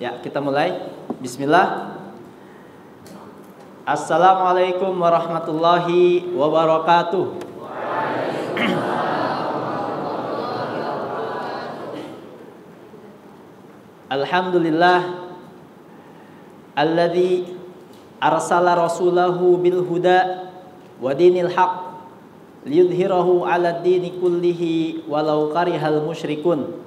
Ya, kita mulai. Bismillah. Assalamualaikum warahmatullahi wabarakatuh. Alhamdulillah alladzi arsala rasulahu bil huda wa dinil haq liyudhhirahu 'ala dini kullihi walau karihal musyrikun.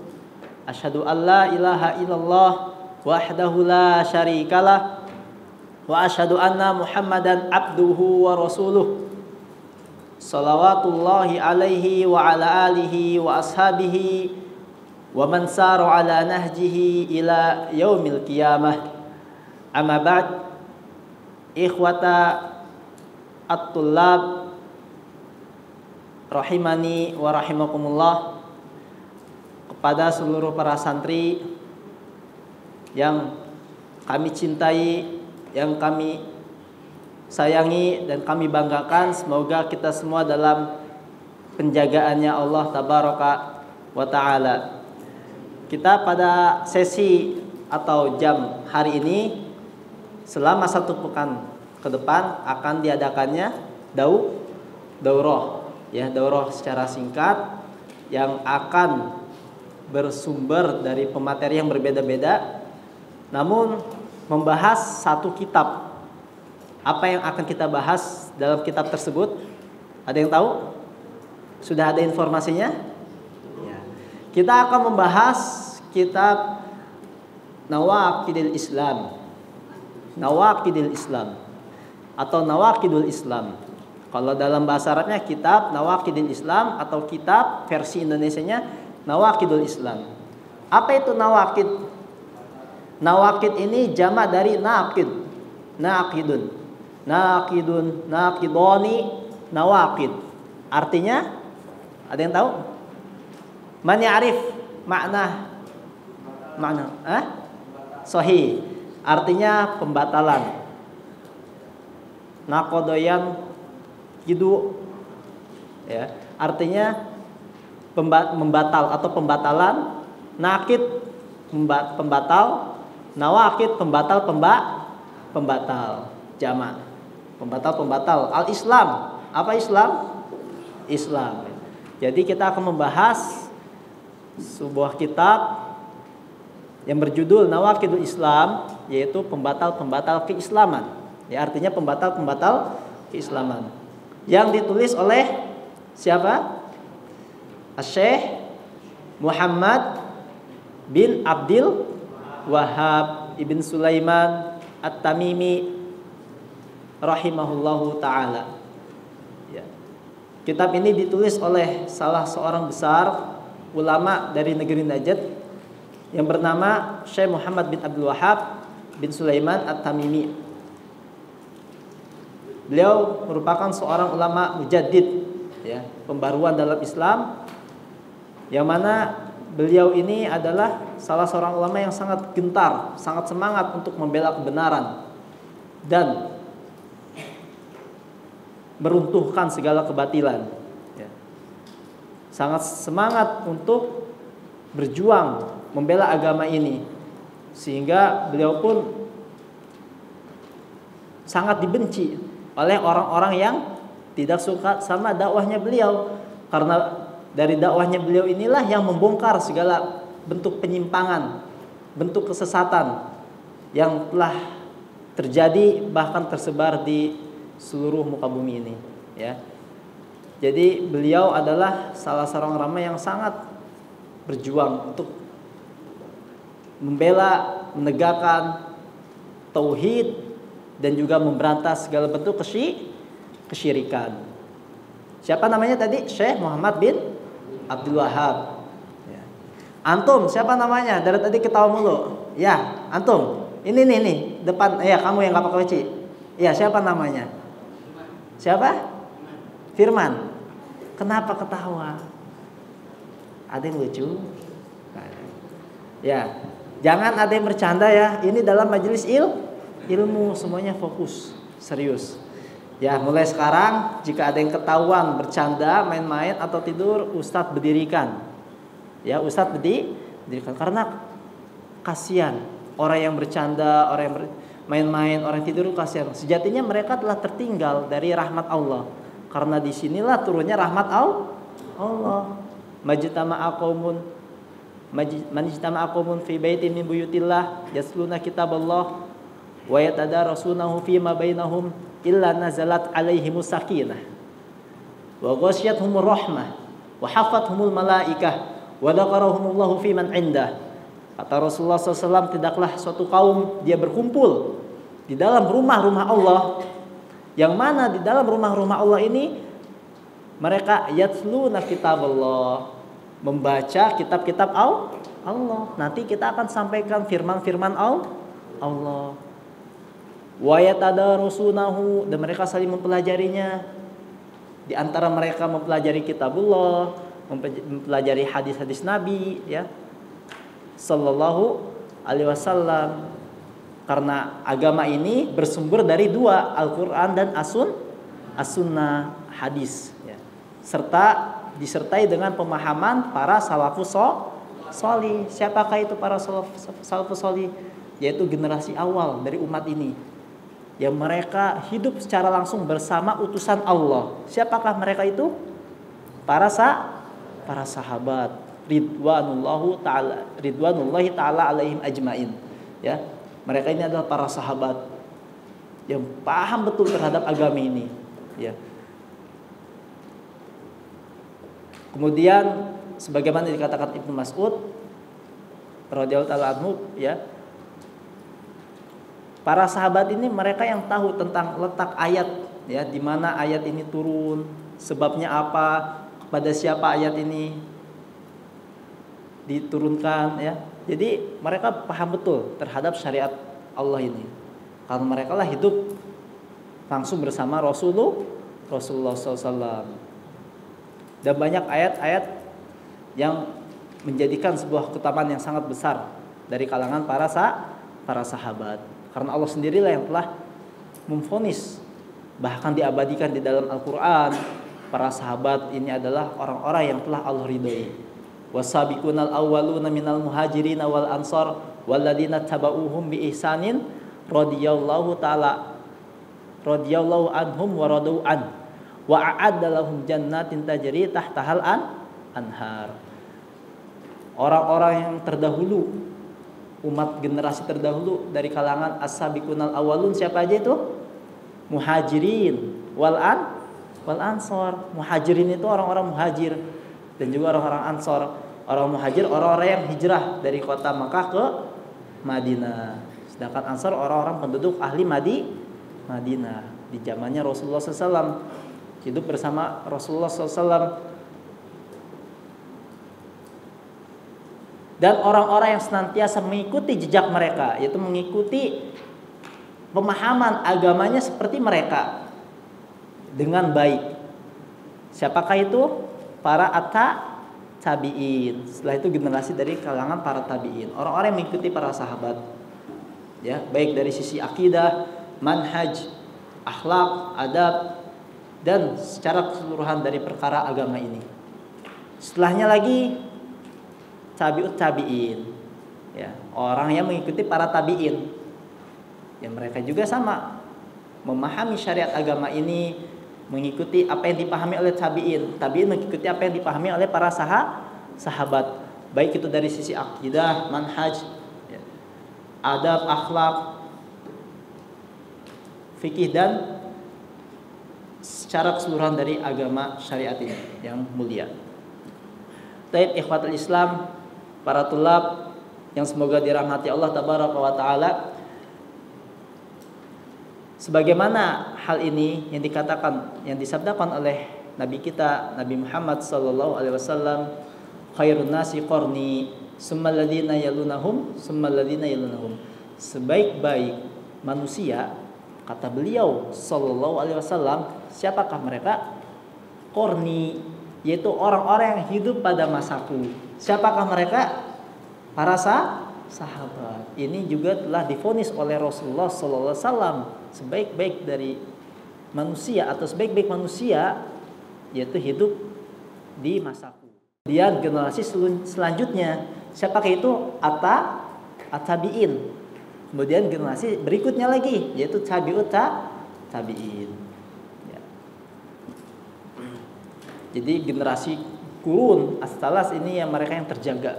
Asyhadu an la ilaha illallah wahdahu la syarikalah wa asyhadu anna Muhammadan abduhu wa rasuluh. Shalawatullahi alaihi wa ala alihi wa ashabihi wa man saru ala nahjihi ila yaumil qiyamah. Amma ba'd. Ikhwata at-tullab rahimani wa rahimakumullah. Kepada seluruh para santri yang kami cintai, yang kami sayangi dan kami banggakan, semoga kita semua dalam penjagaannya Allah tabaraka wa ta'ala. Kita pada sesi atau jam hari ini selama 1 pekan ke depan akan diadakannya daurah, ya, daurah secara singkat yang akan bersumber dari pemateri yang berbeda-beda, namun membahas satu kitab. Apa yang akan kita bahas dalam kitab tersebut? Ada yang tahu? Sudah ada informasinya? Ya. Kita akan membahas kitab Nawaqidil Islam. Nawaqidil Islam atau Nawaqidul Islam. Kalau dalam bahasa Arabnya kitab Nawaqidil Islam atau kitab versi Indonesianya Nawaqidul Islam. Apa itu nawaqid? Nawaqid ini jamak dari naqid. Naqidun. Naqidun, naqidoni, nawaqid. Artinya ada yang tahu? Man ya'rif makna? Sahih. Artinya pembatalan. Naqodoyan gitu, ya. Artinya membatal atau pembatalan. Nakid pembatal, nawakid pembatal pembatal jamak. Pembatal. Al-Islam. Apa Islam? Islam. Jadi kita akan membahas sebuah kitab yang berjudul Nawaqidul Islam, yaitu pembatal-pembatal keislaman. Ya, artinya pembatal-pembatal keislaman. Yang ditulis oleh siapa? Syekh Muhammad bin Abdul Wahhab ibn Sulaiman At-Tamimi rahimahullahu ta'ala. Ya. Kitab ini ditulis oleh salah seorang besar ulama dari negeri Najd yang bernama Syekh Muhammad bin Abdul Wahhab bin Sulaiman At-Tamimi. Beliau merupakan seorang ulama mujaddid, ya, pembaruan dalam Islam, yang mana beliau ini adalah salah seorang ulama yang sangat gentar, sangat semangat untuk membela kebenaran dan meruntuhkan segala kebatilan, ya. Sangat semangat untuk berjuang membela agama ini, sehingga beliau pun sangat dibenci oleh orang-orang yang tidak suka sama dakwahnya beliau, karena dari dakwahnya beliau inilah yang membongkar segala bentuk penyimpangan, bentuk kesesatan yang telah terjadi bahkan tersebar di seluruh muka bumi ini, ya. Jadi beliau adalah salah seorang ulama yang sangat berjuang untuk membela, menegakkan tauhid dan juga memberantas segala bentuk kesyirikan. Siapa namanya tadi? Syekh Muhammad bin Abdul Wahhab. Ya. Antum siapa namanya? Dari tadi ketawa mulu. Ya, antum. Ini nih depan. Ya, kamu yang nggak pakai peci. Ya, siapa namanya? Siapa? Firman. Kenapa ketawa? Ada yang lucu? Ya, jangan ada yang bercanda ya. Ini dalam majelis ilmu, semuanya fokus, serius. Ya, mulai sekarang jika ada yang ketahuan bercanda, main-main atau tidur, Ustadz berdirikan. Ya, Ustadz berdirikan karena kasihan orang yang bercanda, orang yang main-main, orang yang tidur kasihan. Sejatinya mereka telah tertinggal dari rahmat Allah. Karena disinilah turunnya rahmat Allah. Majtama'a qaumun fi baitin min buyutillah yasluna kitaballah wa yatadarasunahu fima bainahum illa nazalat alaihimus sakinah wa ghasyiyatuhumur rahmah wa hafathumul malaikah wa dzakarahumullahu fi man indah. Kata Rasulullah SAW, tidaklah suatu kaum dia berkumpul di dalam rumah-rumah Allah, yang mana di dalam rumah-rumah Allah ini mereka yatluna kitaballah, membaca kitab-kitab Allah. Nanti kita akan sampaikan firman-firman Allah. Wa yatadarasunahu, dan mereka saling mempelajarinya. Di antara mereka mempelajari kitabullah, mempelajari hadis-hadis Nabi, ya, sallallahu alaihi wasallam. Karena agama ini bersumber dari dua, Al-Quran dan As-Sunnah, hadis, ya. Serta disertai dengan pemahaman para salafus sholih. Siapakah itu para salafus sholih? Yaitu generasi awal dari umat ini, yang mereka hidup secara langsung bersama utusan Allah. Siapakah mereka itu? Para sahabat ridwanullahi ta'ala alaihim ajmain, ya. Mereka ini adalah para sahabat yang paham betul terhadap agama ini, ya. Kemudian sebagaimana dikatakan Ibnu Mas'ud radhiyallahu ta'ala anhu, ya, para sahabat ini mereka yang tahu tentang letak ayat, ya, di mana ayat ini turun, sebabnya apa, kepada siapa ayat ini diturunkan, ya. Jadi mereka paham betul terhadap syariat Allah ini, karena mereka lah hidup langsung bersama Rasulullah SAW. Dan banyak ayat-ayat yang menjadikan sebuah keutamaan yang sangat besar dari kalangan para sahabat. Karena Allah sendirilah yang telah memvonis, bahkan diabadikan di dalam Al-Quran, para sahabat ini adalah orang-orang yang telah Allah ridhoi. Wasabiqunal awwaluna minal muhajirin wal ansar walladzina tabauhum bi ihsanin radhiyallahu anhum wa radu an wa a'adda lahum jannatin tajri tahtahal anhar. Orang-orang yang terdahulu, umat generasi terdahulu dari kalangan as-sabiqunal awwalun, siapa aja itu? Muhajirin wal ansar. Muhajirin itu orang-orang muhajir, dan juga orang-orang ansor. Orang muhajir orang-orang yang hijrah dari kota Makkah ke Madinah. Sedangkan ansor orang-orang penduduk ahli Madinah. Di zamannya Rasulullah SAW, hidup bersama Rasulullah SAW. Dan orang-orang yang senantiasa mengikuti jejak mereka, yaitu mengikuti pemahaman agamanya seperti mereka dengan baik. Siapakah itu? Para tabi'in. Setelah itu generasi dari kalangan para tabi'in, orang-orang yang mengikuti para sahabat, ya, baik dari sisi akidah, manhaj, akhlak, adab, dan secara keseluruhan dari perkara agama ini. Setelahnya lagi tabi'ut tabi'in, ya, orang yang mengikuti para tabi'in, ya, mereka juga sama memahami syariat agama ini, mengikuti apa yang dipahami oleh tabi'in. Tabi'in mengikuti apa yang dipahami oleh para sahabat, baik itu dari sisi akidah, manhaj, ya, adab, akhlak, fikih, dan secara keseluruhan dari agama syariat ini yang mulia. Taib ikhwatul Islam, para tulab yang semoga dirahmati Allah tabaraka wa taala. Sebagaimana hal ini yang dikatakan, yang disabdakan oleh Nabi kita, Nabi Muhammad sallallahu alaihi wasallam, khairun nasi qarni, summal ladzina yalunahum, summal ladzina yalunahum. Sebaik-baik manusia, kata beliau sallallahu alaihi wasallam, siapakah mereka? Qarni, yaitu orang-orang yang hidup pada masaku. Siapakah mereka? Para sahabat. Ini juga telah divonis oleh Rasulullah sallallahu alaihi wasallam, sebaik-baik dari manusia atau sebaik-baik manusia yaitu hidup di masaku. Kemudian generasi selanjutnya, siapakah itu? At-tabi'in. Kemudian generasi berikutnya lagi yaitu tabi'ut tabi'in. Ya. Jadi generasi kurun as-salas ini yang mereka yang terjaga.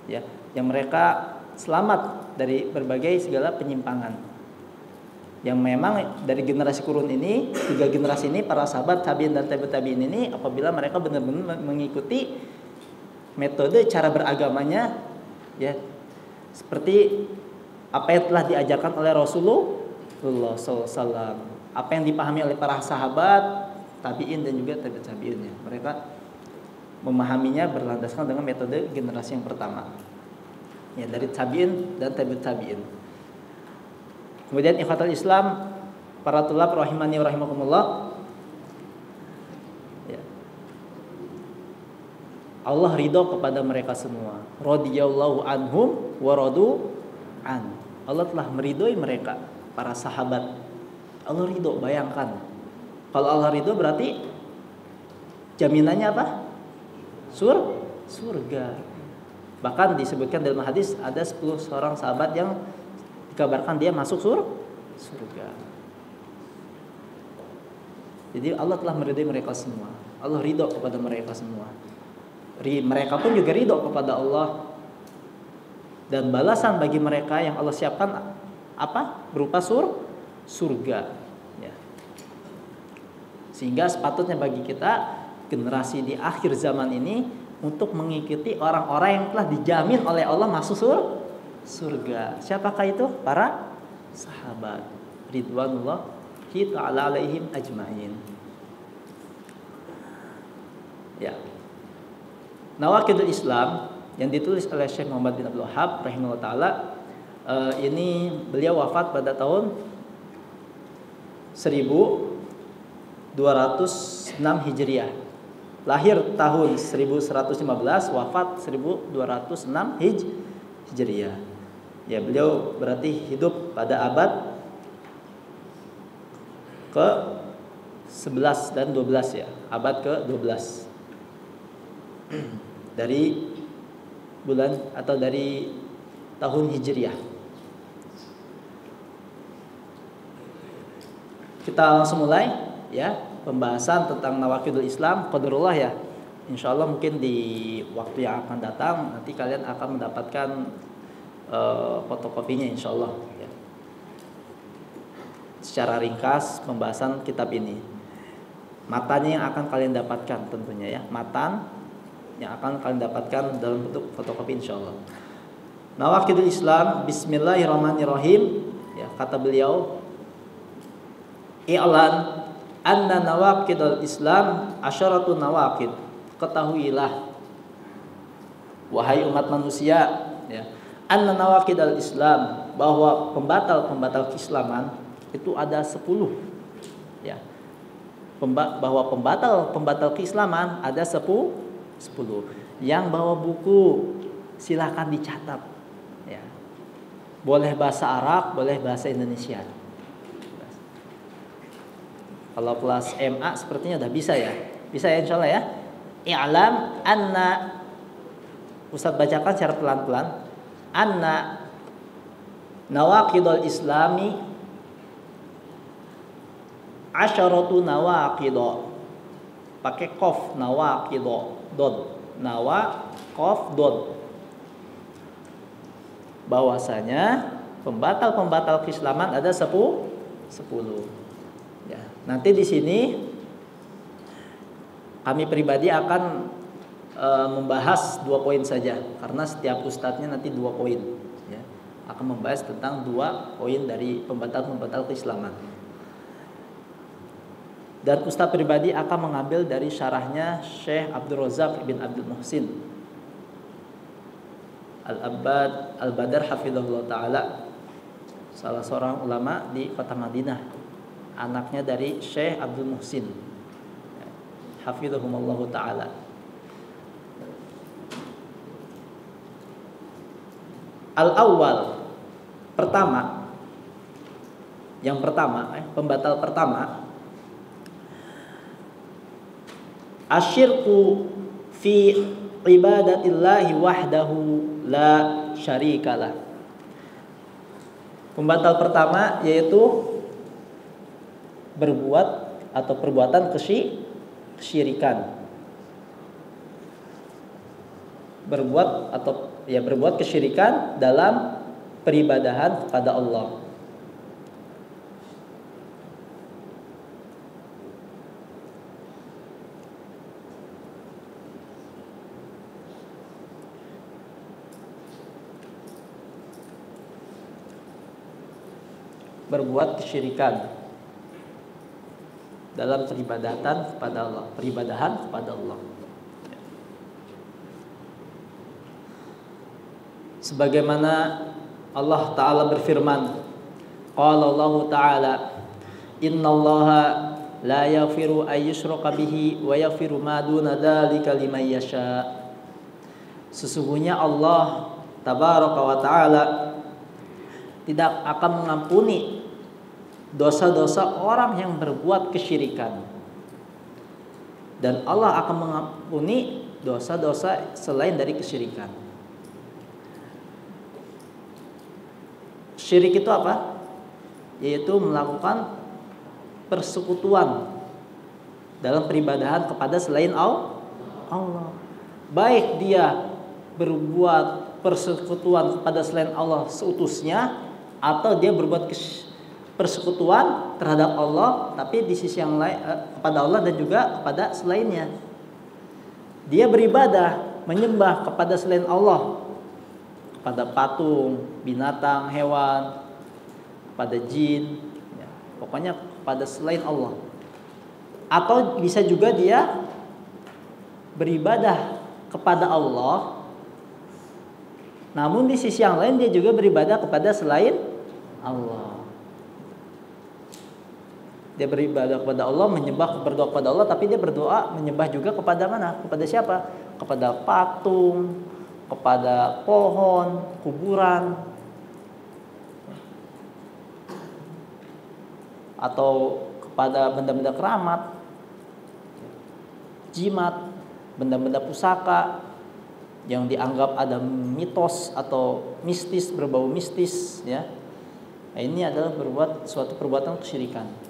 Ya, yang mereka selamat dari berbagai segala penyimpangan. Yang memang dari generasi kurun ini, 3 generasi ini para sahabat tabi'in dan tabi'ut tabi'in ini apabila mereka benar-benar mengikuti metode cara beragamanya ya seperti apa yang telah diajarkan oleh Rasulullah SAW, apa yang dipahami oleh para sahabat, tabi'in dan juga tabi'ut tabi'in. Mereka memahaminya berlandaskan dengan metode generasi yang pertama. Ya, dari tabi'in dan tabi'ut tabi'in. Kemudian ikhwatul Islam, para tulab rahimani wa rahimakumullah. Ya. Allah ridho kepada mereka semua. Radhiyallahu anhum wa radu an. Allah telah meridhoi mereka, para sahabat. Allah ridho, bayangkan. Kalau Allah ridho berarti jaminannya apa? Surga. Bahkan disebutkan dalam hadis ada 10 seorang sahabat yang dikabarkan dia masuk surga. Jadi Allah telah meridhoi mereka semua. Allah ridho kepada mereka semua. Mereka pun juga ridho kepada Allah. Dan balasan bagi mereka yang Allah siapkan apa? Berupa surga. Ya. Sehingga sepatutnya bagi kita generasi di akhir zaman ini untuk mengikuti orang-orang yang telah dijamin oleh Allah masuk surga. Siapakah itu? Para sahabat ridwanullahi ta'ala alaihim ajma'in. Ya. Nawaqidul Islam yang ditulis oleh Syekh Muhammad bin Abdul Wahhab rahimahullah ta'ala, ini beliau wafat pada tahun 1206 Hijriah. Lahir tahun 1115, wafat 1206 Hijriah. Ya, beliau berarti hidup pada abad ke-11 dan 12 ya, abad ke-12. Dari bulan atau dari tahun Hijriah. Kita langsung mulai ya pembahasan tentang nawaqidul Islam qadarullah ya. Insyaallah mungkin di waktu yang akan datang nanti kalian akan mendapatkan fotokopinya insyaallah ya. Secara ringkas pembahasan kitab ini. Matanya yang akan kalian dapatkan tentunya ya, matan yang akan kalian dapatkan dalam bentuk fotokopi insyaallah. Nawaqidul Islam, bismillahirrahmanirrahim. Ya, kata beliau, i'lan anna nawaqidul Islam asyaratu nawaqid. Ketahuilah wahai umat manusia, ya, anna nawaqidul Islam, bahwa pembatal-pembatal keislaman itu ada 10. Ya. Bahwa pembatal keislaman ada 10. Yang bawa buku silakan dicatat ya. Boleh bahasa Arab, boleh bahasa Indonesia. Kalau kelas MA sepertinya udah bisa ya. Bisa ya insyaallah ya. I'lam anna, Ustaz bacakan secara pelan-pelan. Anna nawaqidul Islami asyaratu nawaqidah. Pakai qaf, nawaqidah. Dod, nawa, qaf, dod. Bahwasanya pembatal keislaman ada 10. Ya, nanti di sini kami pribadi akan membahas 2 poin saja karena setiap ustadznya nanti 2 poin. Ya, akan membahas tentang 2 poin dari pembatal keislaman. Dan ustaz pribadi akan mengambil dari syarahnya Syekh Abdul Razak bin Abdul Muhsin Al-Abbad Al-Badar hafizahullah ta'ala, salah seorang ulama di kota Madinah, anaknya dari Syekh Abdul Muhsin hafizahumullah ta'ala. Al-awwal, pembatal pertama, asyirku fi ibadatillahi wahdahu la syarikalah. Pembatal pertama yaitu berbuat atau perbuatan kesyirikan. Berbuat kesyirikan dalam peribadahan kepada Allah. Berbuat kesyirikan dalam peribadahan kepada Allah. Sebagaimana Allah Ta'ala berfirman, qala Allah Ta'ala, innallaha la yaghfiru ay yushraka bihi wa yaghfiru ma duna dzalika liman yasha. Sesungguhnya Allah Tabaraka wa Ta'ala tidak akan mengampuni dosa-dosa orang yang berbuat kesyirikan, dan Allah akan mengampuni dosa-dosa selain dari kesyirikan. Syirik itu apa? Yaitu melakukan persekutuan dalam peribadahan kepada selain Allah. Baik dia berbuat persekutuan kepada selain Allah seutusnya, atau dia berbuat persekutuan terhadap Allah tapi di sisi yang lain kepada Allah dan juga kepada selainnya. Dia beribadah menyembah kepada selain Allah, kepada patung, binatang, hewan, kepada jin, ya, pokoknya kepada selain Allah. Atau bisa juga dia beribadah kepada Allah, namun di sisi yang lain dia juga beribadah kepada selain Allah. Dia beribadah kepada Allah, berdoa kepada Allah, tapi dia berdoa menyembah juga kepada mana? Kepada siapa? Kepada patung, kepada pohon, kuburan, atau kepada benda-benda keramat, jimat, benda-benda pusaka yang dianggap ada mitos atau mistis, berbau mistis, ya. Nah, ini adalah suatu perbuatan kesyirikan.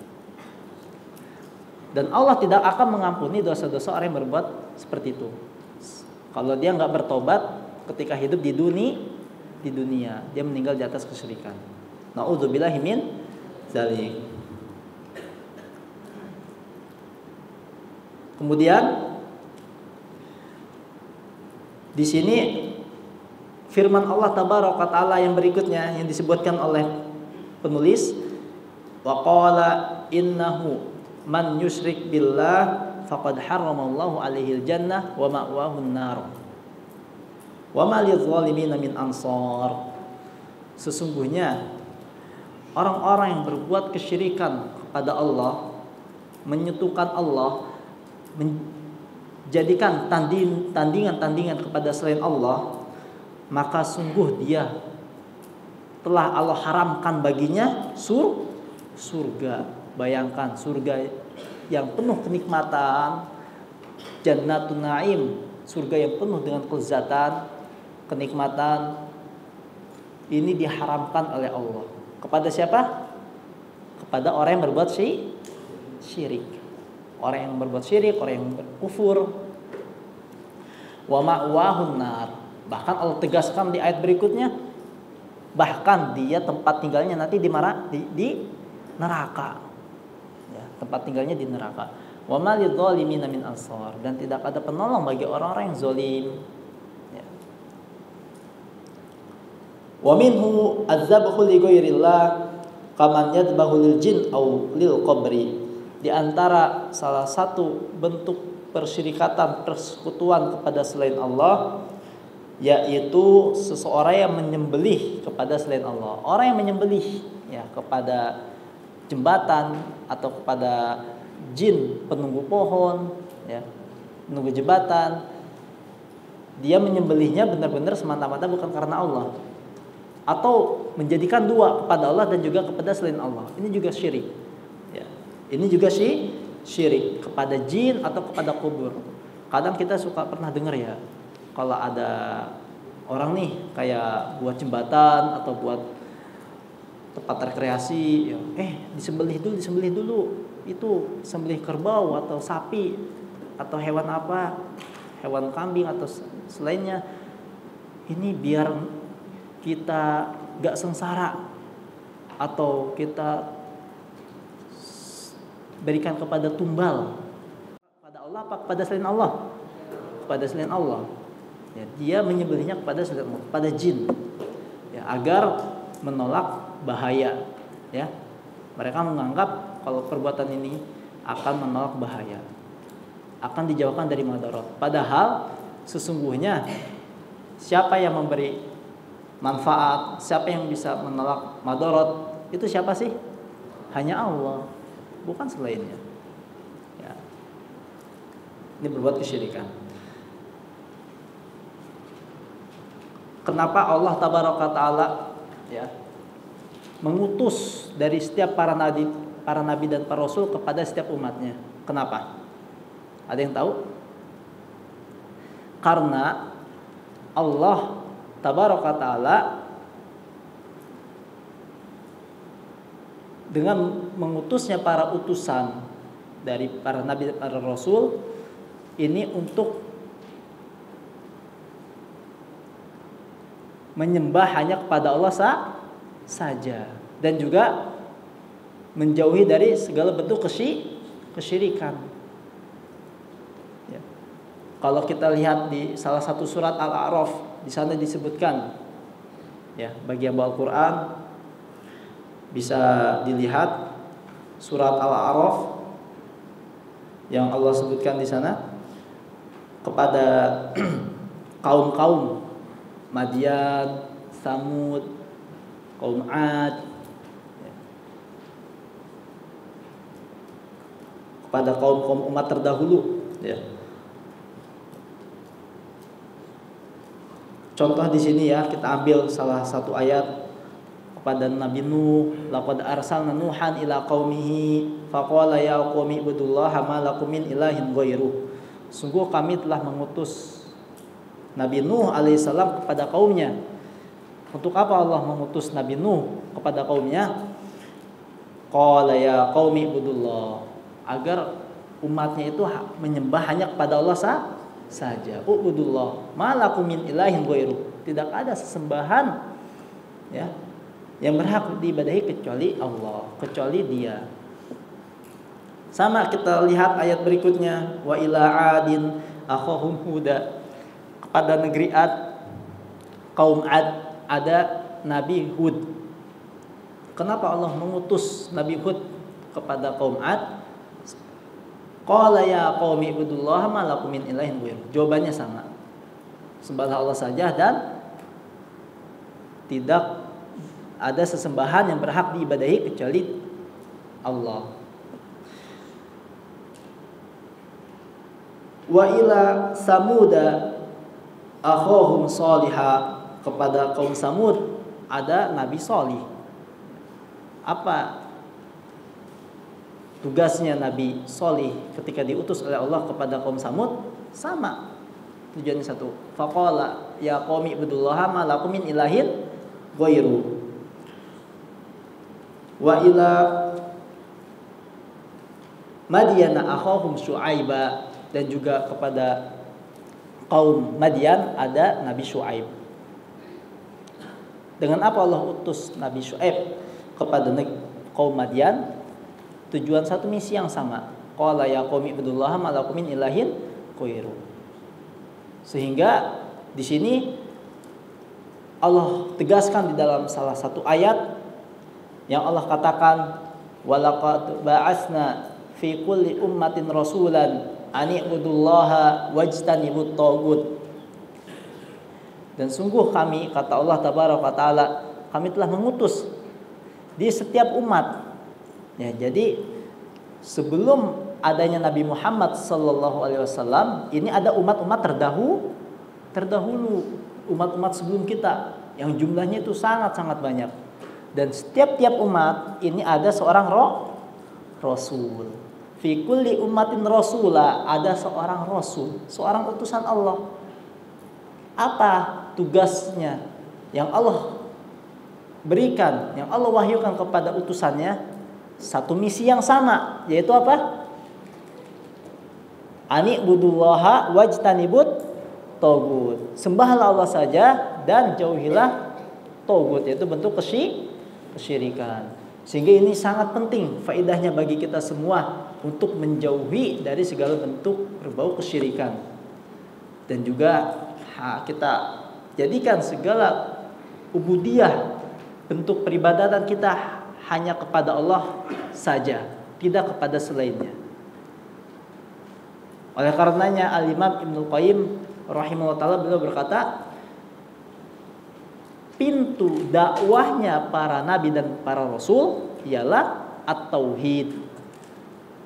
Dan Allah tidak akan mengampuni dosa-dosa orang yang berbuat seperti itu. Kalau dia nggak bertobat ketika hidup di dunia, dia meninggal di atas kesyirikan. Na'udzubillahi min dzalik. Kemudian di sini firman Allah Tabaraka Ta'ala yang berikutnya yang disebutkan oleh penulis, wa qala innahu man yusyrik billah faqad harramallahu alaihil jannah wa ma'wahun nar wa ma lidzalimin min ansar. Sesungguhnya orang-orang yang berbuat kesyirikan kepada Allah, menyekutukan Allah, menjadikan tandingan-tandingan kepada selain Allah, maka sungguh dia telah Allah haramkan baginya surga. Bayangkan surga yang penuh kenikmatan, jannatun na'im, surga yang penuh dengan kelezatan, kenikmatan, ini diharamkan oleh Allah. Kepada siapa? Kepada orang yang berbuat syirik. Orang yang berbuat syirik, orang yang berkufur. Wa ma'wahun nar. Bahkan Allah tegaskan di ayat berikutnya, bahkan dia tempat tinggalnya nanti di neraka. Ya, tempat tinggalnya di neraka. Wa ma lidzalimin min ansar, dan tidak ada penolong bagi orang-orang yang zalim. Ya. Wa minhu azzabahu li ghairillah kaman yadbahu lil jin aw lil qabri. Di antara salah satu bentuk persyirikatan, persekutuan kepada selain Allah, yaitu seseorang yang menyembelih kepada selain Allah. Orang yang menyembelih ya kepada jembatan atau kepada jin penunggu pohon, ya, penunggu jembatan, dia menyembelihnya benar-benar semata-mata bukan karena Allah, atau menjadikan dua kepada Allah dan juga kepada selain Allah. Ini juga syirik. Ya. Ini juga syirik kepada jin atau kepada kubur. Kadang kita suka pernah dengar ya, kalau ada orang nih kayak buat jembatan atau buat tempat rekreasi, ya, disembelih dulu, itu sembelih kerbau atau sapi atau hewan apa, hewan kambing atau selainnya. Ini biar kita gak sengsara atau kita berikan kepada tumbal, kepada Allah apa kepada selain Allah? Kepada selain Allah. Ya, dia menyembelihnya kepada selain Allah, kepada jin, ya, agar menolak bahaya. Ya, mereka menganggap kalau perbuatan ini akan menolak bahaya, akan dijauhkan dari madarat. Padahal sesungguhnya siapa yang memberi manfaat, siapa yang bisa menolak madarat, itu siapa sih? Hanya Allah, bukan selainnya. Ya. Ini berbuat kesyirikan. Kenapa Allah tabaraka taala, ya, mengutus dari setiap para nabi dan para rasul kepada setiap umatnya? Kenapa? Ada yang tahu? Karena Allah tabaraka taala dengan mengutusnya para utusan dari para nabi dan para rasul ini untuk menyembah hanya kepada Allah saja, dan juga menjauhi dari segala bentuk kesyirikan. Ya. Kalau kita lihat di salah satu surat Al-A'raf, di sana disebutkan, ya, bagi yang bawa Al-Quran bisa dilihat surat Al-A'raf yang Allah sebutkan di sana kepada kaum-kaum Madian, Samud, kaum Ad, kepada kaum-kaum umat terdahulu, ya. Contoh di sini, ya, kita ambil salah satu ayat kepada Nabi Nuh, laqad arsalna Nuhan ila qaumihi faqala ya qaumi ibudullaha ma lakum min ilahin ghairuh. Sungguh kami telah mengutus Nabi Nuh alaihissalam kepada kaumnya. Untuk apa Allah mengutus Nabi Nuh kepada kaumnya? Qala ya qaumi ibudullah, agar umatnya itu menyembah hanya kepada Allah saja. Ubudullah, ma lakum min ilahin ghairuh. Tidak ada sesembahan, ya, yang berhak diibadahi kecuali Allah, kecuali Dia. Sama kita lihat ayat berikutnya, wa ila adin akhahum huda. Kepada negeri Ad, kaum Ad, ada Nabi Hud. Kenapa Allah mengutus Nabi Hud kepada kaum Ad? Qala ya qaumi ibudullaha ma lakum min ilahin ghairuh. Jawabannya sama. Sembahlah Allah saja dan tidak ada sesembahan yang berhak diibadahi kecuali Allah. Wa ila samuda akhahum salihah. Kepada kaum Samud ada Nabi Salih. Apa tugasnya Nabi Salih ketika diutus oleh Allah kepada kaum Samud? Sama, tujuannya satu. Faqala ya qaumi ibudullaha ma lakum min ilahin ghairu. Wa ila Madyana akhahum Syu'aiba. Dan juga kepada kaum Madian ada Nabi Syu'aib. Dengan apa Allah utus Nabi Syu'aib kepada kaum Madian? Tujuan satu, misi yang sama. Qala ya qaumi ibudullaha ma lakum min ilahin ghairu. Sehingga di sini Allah tegaskan di dalam salah satu ayat yang Allah katakan, walaqad ba'asna fi kulli ummatin rasulan ani'budullaha wajtanibut taghut. Dan sungguh kami, kata Allah tabaraka taala, kami telah mengutus di setiap umat. Ya, jadi sebelum adanya Nabi Muhammad sallallahu alaihi wasallam, ini ada umat-umat terdahulu, umat-umat sebelum kita yang jumlahnya itu sangat-sangat banyak. Dan setiap umat ini ada seorang rasul. Fi kulli ummatin rasula, ada seorang rasul, seorang utusan Allah. Apa tugasnya yang Allah berikan, yang Allah wahyukan kepada utusannya satu misi yang sama, yaitu apa? Ani'budullaha wajtanibut togut. Sembahlah Allah saja dan jauhilah togut, yaitu bentuk kesyirikan. Sehingga ini sangat penting faedahnya bagi kita semua untuk menjauhi dari segala bentuk berbau kesyirikan. Dan juga kita jadikan segala ubudiyah, bentuk peribadatan kita hanya kepada Allah saja, tidak kepada selainnya. Oleh karenanya Al-Imam Ibnul Qayyim rahimahullah ta'ala beliau berkata, pintu dakwahnya para nabi dan para rasul ialah at-tauhid.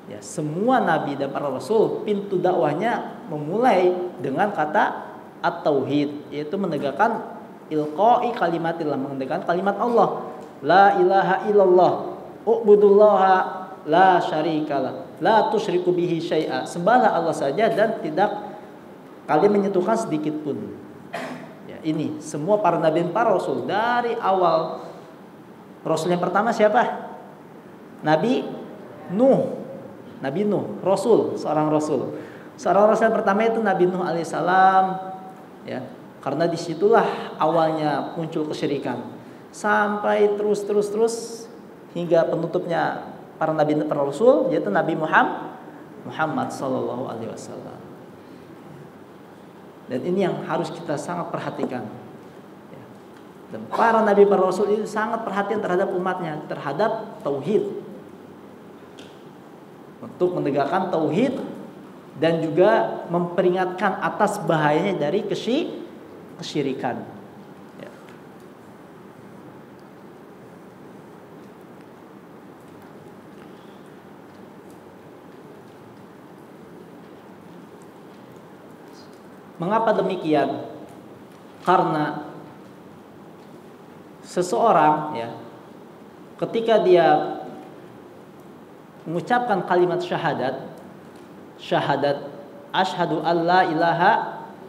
Ya, semua nabi dan para rasul pintu dakwahnya memulai dengan kata at-tauhid, yaitu menegakkan ilqa'i kalimatillah, menegakkan kalimat Allah. La ilaha illallah, u'budullaha la syarikalah, la tusyriku bihi syai'a. Sembahlah Allah saja dan tidak kalian menyentuhkan sedikit pun. Ya, ini semua para nabi dan para rasul dari awal. Rasul yang pertama siapa? Nabi Nuh. Nabi Nuh, rasul, seorang rasul. Seorang rasul yang pertama itu Nabi Nuh alaihissalam. Ya, karena disitulah awalnya muncul kesyirikan. Sampai terus hingga penutupnya para nabi dan para rasul, yaitu Nabi Muhammad sallallahu alaihi wasallam. Dan ini yang harus kita sangat perhatikan. Dan para nabi para rasul itu sangat perhatian terhadap umatnya, terhadap tauhid, untuk menegakkan tauhid dan juga memperingatkan atas bahayanya dari kesyirikan. Ya. Mengapa demikian? Karena seseorang, ya, ketika dia mengucapkan kalimat syahadat asyhadu an la ilaha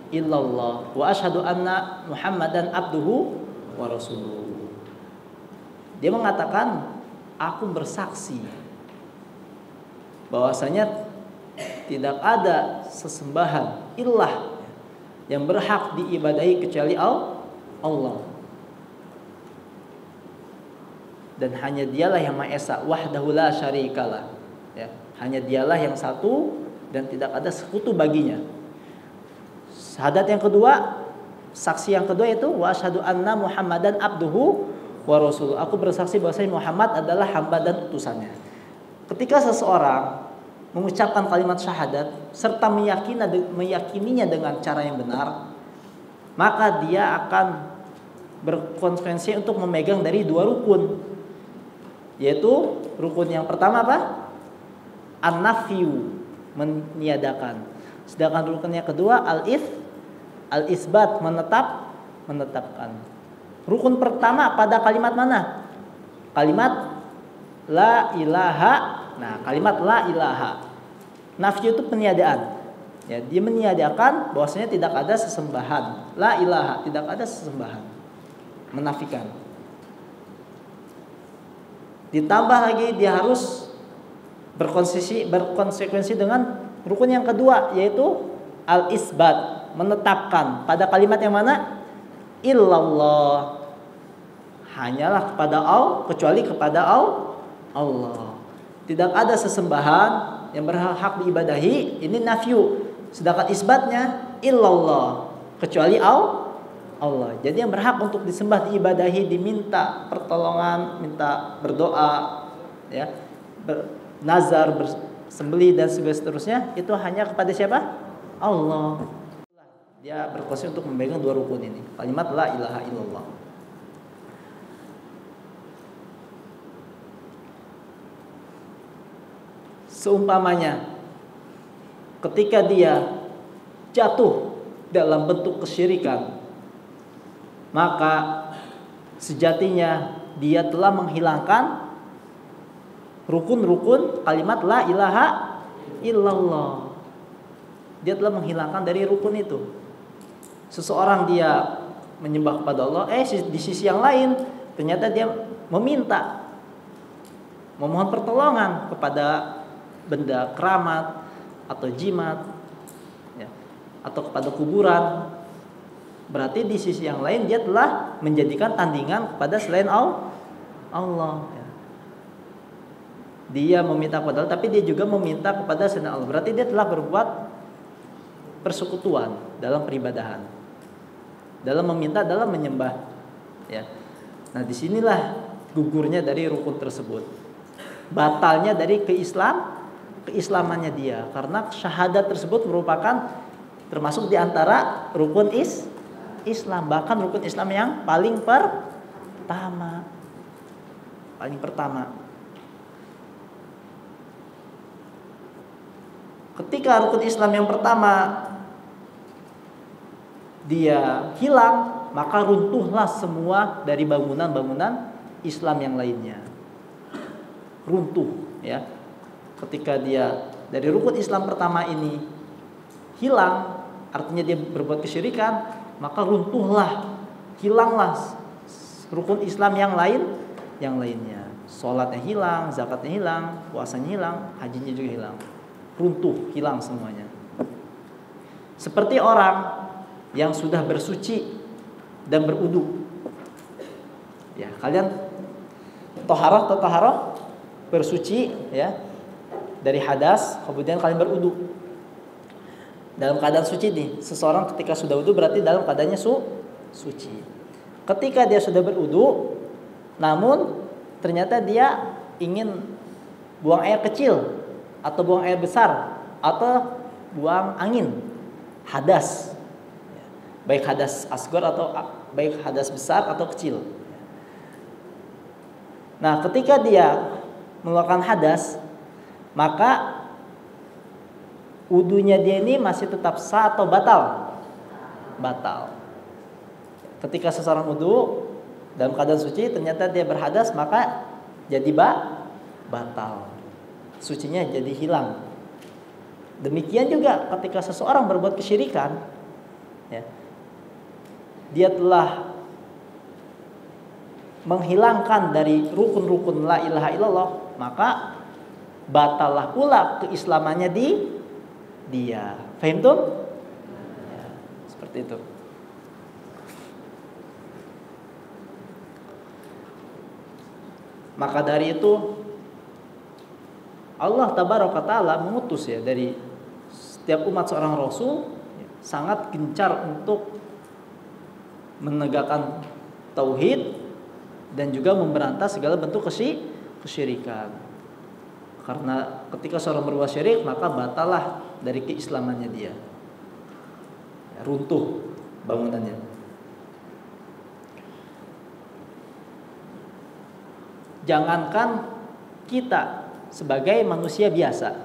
illallah wa asyhadu anna Muhammadan abduhu wa rasuluhu. Dia mengatakan, aku bersaksi bahwasanya tidak ada sesembahan ilah yang berhak diibadahi kecuali Allah. Dan hanya dialah yang Maha Esa, wahdahu la syarikalah. Ya, hanya dialah yang satu dan tidak ada sekutu baginya. Syahadat yang kedua, saksi yang kedua itu wa asyhadu anna Muhammadan abduhu wa rasuluhu. Aku bersaksi bahwasanya Muhammad adalah hamba dan utusannya. Ketika seseorang mengucapkan kalimat syahadat serta meyakininya dengan cara yang benar, maka dia akan berkonsekuensi untuk memegang dari dua rukun, yaitu rukun yang pertama apa? An-nafyu, meniadakan. Sedangkan rukun yang kedua al-isbat, menetapkan. Rukun pertama pada kalimat mana? Kalimat la ilaha. Nah, kalimat la ilaha, nafyu itu peniadaan. Ya, dia meniadakan bahwasanya tidak ada sesembahan. La ilaha, tidak ada sesembahan. Menafikan. Ditambah lagi dia harus berkonsekuensi dengan rukun yang kedua, yaitu al-isbat, menetapkan pada kalimat yang mana? Illallah, hanyalah kepada Allah, kecuali kepada Allah. Tidak ada sesembahan yang berhak diibadahi, ini nafyu. Sedangkan isbatnya illallah, kecuali Allah. Jadi yang berhak untuk disembah, diibadahi, diminta pertolongan, minta berdoa, ya, nazar, bersembelih dan seterusnya, itu hanya kepada siapa? Allah. Dia berkuasa untuk memegang dua rukun ini, kalimat la ilaha illallah. Seumpamanya ketika dia jatuh dalam bentuk kesyirikan, maka sejatinya dia telah menghilangkan rukun-rukun kalimat la ilaha illallah. Dia telah menghilangkan dari rukun itu. Seseorang dia menyembah kepada Allah, di sisi yang lain ternyata dia memohon pertolongan kepada benda keramat atau jimat, ya, atau kepada kuburan, berarti di sisi yang lain dia telah menjadikan tandingan kepada selain Allah. Ya. Dia meminta kepada Allah, tapi dia juga meminta kepada selain Allah. Berarti dia telah berbuat persekutuan dalam peribadahan, dalam meminta, dalam menyembah. Ya. Nah, disinilah gugurnya dari rukun tersebut, batalnya dari keislamannya dia, karena syahadat tersebut merupakan termasuk di antara rukun Islam, bahkan rukun Islam yang paling pertama. Ketika rukun Islam yang pertama dia hilang, maka runtuhlah semua dari bangunan-bangunan Islam yang lainnya. Runtuh, ya. Ketika dia dari rukun Islam pertama ini hilang, artinya dia berbuat kesyirikan, maka runtuhlah, hilanglah rukun Islam yang lainnya. Salatnya hilang, zakatnya hilang, puasanya hilang, hajinya juga hilang. Runtuh, hilang semuanya. Seperti orang yang sudah bersuci dan berudu. Ya, kalian taharah bersuci, ya, dari hadas, kemudian kalian berudu. Dalam keadaan suci nih, seseorang ketika sudah wudu berarti dalam keadaannya suci. Ketika dia sudah berudu, namun ternyata dia ingin buang air kecil atau buang air besar atau buang angin, hadas, baik hadas asghar atau baik hadas besar atau kecil. Nah, ketika dia melakukan hadas, maka wudunya dia ini masih tetap sah atau batal? Batal. Ketika seseorang wudu dalam keadaan suci, ternyata dia berhadas, maka jadi batal. Sucinya jadi hilang. Demikian juga ketika seseorang berbuat kesyirikan, ya, dia telah menghilangkan dari rukun-rukun la ilaha illallah, maka batallah pula keislamannya dia. Fahim tuh? Ya, seperti itu. Maka dari itu Allah tabaraka taala mengutus, ya, dari setiap umat seorang rasul, ya, sangat gencar untuk menegakkan tauhid dan juga memberantas segala bentuk kesyirikan. Karena ketika seorang berbuat syirik, maka batallah dari keislamannya dia, ya, runtuh bangunannya. Jangankan kita sebagai manusia biasa,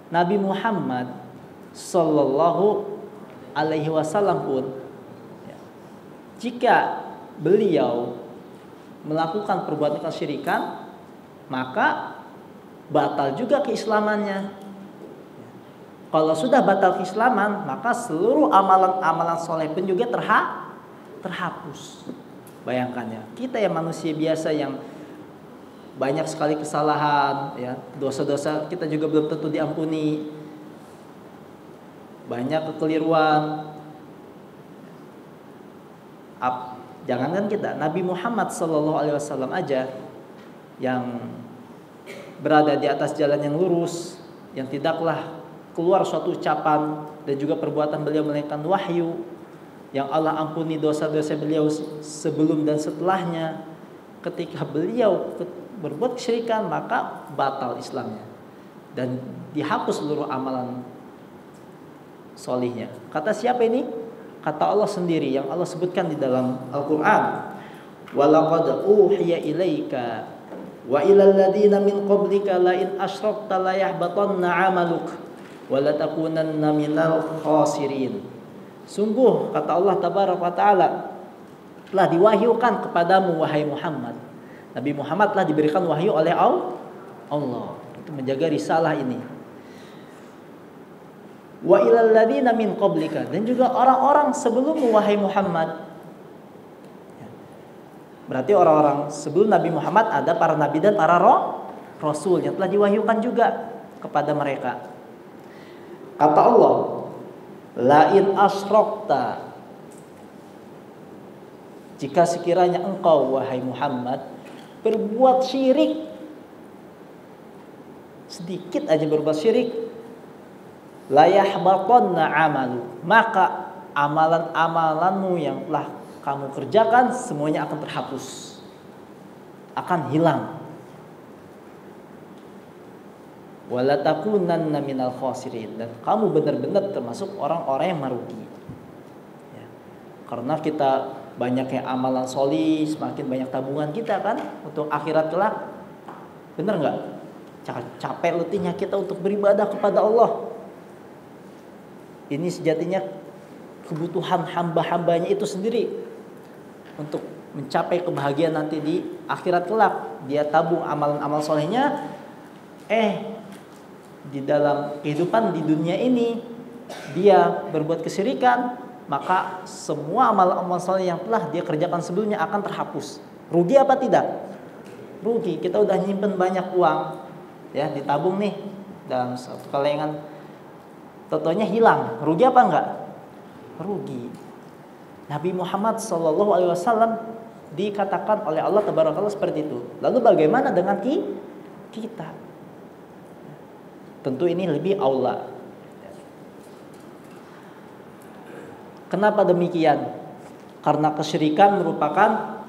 Nabi Muhammad sallallahu alaihi wasallam pun, ya, jika beliau melakukan perbuatan kesyirikan, maka batal juga keislamannya. Kalau sudah batal keislaman, maka seluruh amalan-amalan soleh pun juga terhapus. Bayangkan, ya, kita yang manusia biasa yang banyak sekali kesalahan, ya, dosa-dosa kita juga belum tentu diampuni, banyak kekeliruan. Jangankan kita, Nabi Muhammad SAW aja yang berada di atas jalan yang lurus, yang tidaklah keluar suatu ucapan dan juga perbuatan beliau melainkan wahyu, yang Allah ampuni dosa-dosa beliau sebelum dan setelahnya. Ketika beliau berbuat kesyirikan, maka batal Islamnya dan dihapus seluruh amalan solihnya. Kata siapa ini? Kata Allah sendiri, yang Allah sebutkan di dalam Al-Quran. Walaqad uhiya ilaika wa ilal ladina min qablika la in asyrakta la yahbatanna 'amaluk wa la takunanna minal khasirin. Sungguh, kata Allah tabaraka taala, telah diwahyukan kepadamu wahai Muhammad. Nabi Muhammad telah diberikan wahyu oleh Allah untuk menjaga risalah ini. Wa ilal ladzina min qablika, dan juga orang-orang sebelummu wahai Muhammad. Berarti orang-orang sebelum Nabi Muhammad ada para nabi dan para rasul yang telah diwahyukan juga kepada mereka. Kata Allah, la in asyrokta, jika sekiranya engkau wahai Muhammad berbuat syirik, sedikit aja berbuat syirik, la yahbatanna amalu, maka amalan-amalanmu yang telah kamu kerjakan semuanya akan terhapus, akan hilang. Wala takunanna minal khasirin, dan kamu benar-benar termasuk orang-orang yang merugi. Ya. Karena kita banyaknya amalan solih, semakin banyak tabungan kita kan untuk akhirat kelak. Benar nggak? Capek letihnya kita untuk beribadah kepada Allah. Ini sejatinya kebutuhan hamba-hambanya itu sendiri untuk mencapai kebahagiaan nanti di akhirat kelak. Dia tabung amalan-amal solehnya, di dalam kehidupan di dunia ini dia berbuat kesyirikan, maka semua amal-amal soleh yang telah dia kerjakan sebelumnya akan terhapus. Rugi apa tidak? Rugi. Kita udah nyimpen banyak uang, ya, ditabung nih dalam satu kalengan, totonya hilang. Rugi apa enggak? Rugi. Nabi Muhammad SAW dikatakan oleh Allah Taala seperti itu. Lalu bagaimana dengan kita? Tentu ini lebih aula. Kenapa demikian? Karena kesyirikan merupakan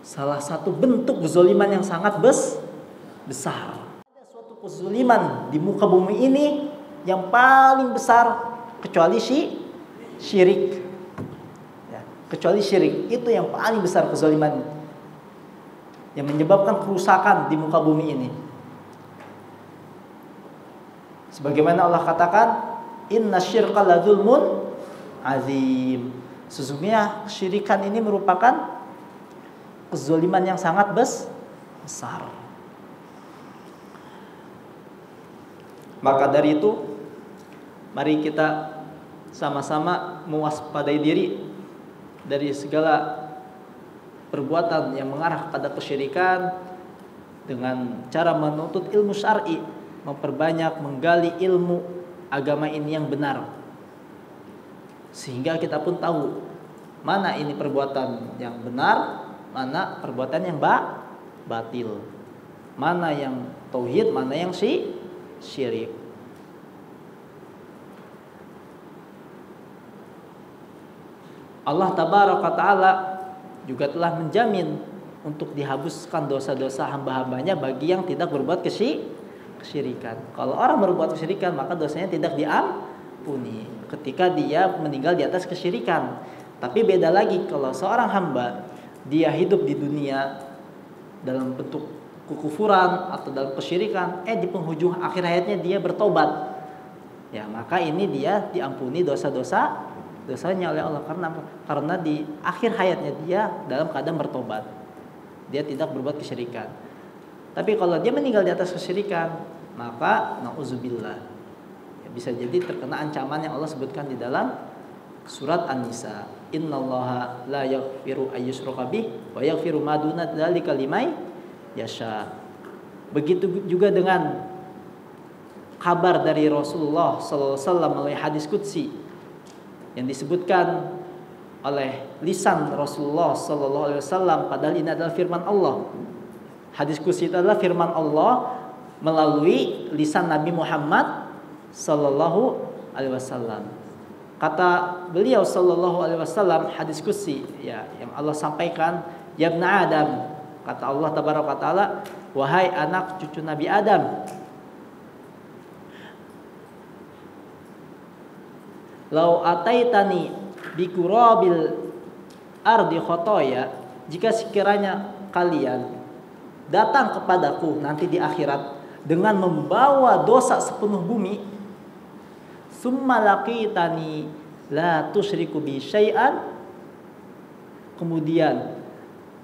salah satu bentuk kezaliman yang sangat besar. Ada suatu kezaliman di muka bumi ini yang paling besar kecuali syirik. Kecuali syirik, itu yang paling besar kezaliman yang menyebabkan kerusakan di muka bumi ini. Sebagaimana Allah katakan, inna syirka la dzulmun azim. Sesungguhnya kesyirikan ini merupakan kezaliman yang sangat besar. Maka dari itu, mari kita sama-sama mewaspadai diri dari segala perbuatan yang mengarah kepada kesyirikan dengan cara menuntut ilmu syar'i, memperbanyak menggali ilmu agama ini yang benar, sehingga kita pun tahu mana ini perbuatan yang benar, mana perbuatan yang batil, mana yang tauhid, mana yang syirik. Allah Tabaraka Ta'ala juga telah menjamin untuk dihapuskan dosa-dosa hamba-hambanya bagi yang tidak berbuat kesyirikan. Kalau orang berbuat kesyirikan, maka dosanya tidak diampuni ketika dia meninggal di atas kesyirikan. Tapi beda lagi kalau seorang hamba dia hidup di dunia dalam bentuk kekufuran atau dalam kesyirikan, di penghujung akhir hayatnya dia bertobat, ya maka ini dia diampuni dosanya oleh Allah. Karena di akhir hayatnya dia dalam keadaan bertobat, dia tidak berbuat kesyirikan. Tapi kalau dia meninggal di atas kesyirikan, maka na'udzubillah, ya, bisa jadi terkena ancaman yang Allah sebutkan di dalam surat An-Nisa, innallaha la yaghfiru ayyushraka bih wa yaghfiru ma duna dzalika liman yasha. Begitu juga dengan kabar dari Rasulullah sallallahu alaihi wasallam melalui hadis qudsi yang disebutkan oleh lisan Rasulullah sallallahu alaihi wasallam, padahal ini adalah firman Allah. Hadis qudsi itu adalah firman Allah melalui lisan Nabi Muhammad sallallahu alaihi wasallam. Kata beliau sallallahu alaihi wasallam, hadis qudsi, ya, yang Allah sampaikan, ya ibn Adam, kata Allah Tabaraka Ta'ala, wahai anak cucu Nabi Adam, lau ataitani bikurabil ardi khotoya, jika sekiranya kalian datang kepadaku nanti di akhirat dengan membawa dosa sepenuh bumi, summa laqitani la tusyriku bi syai'an, kemudian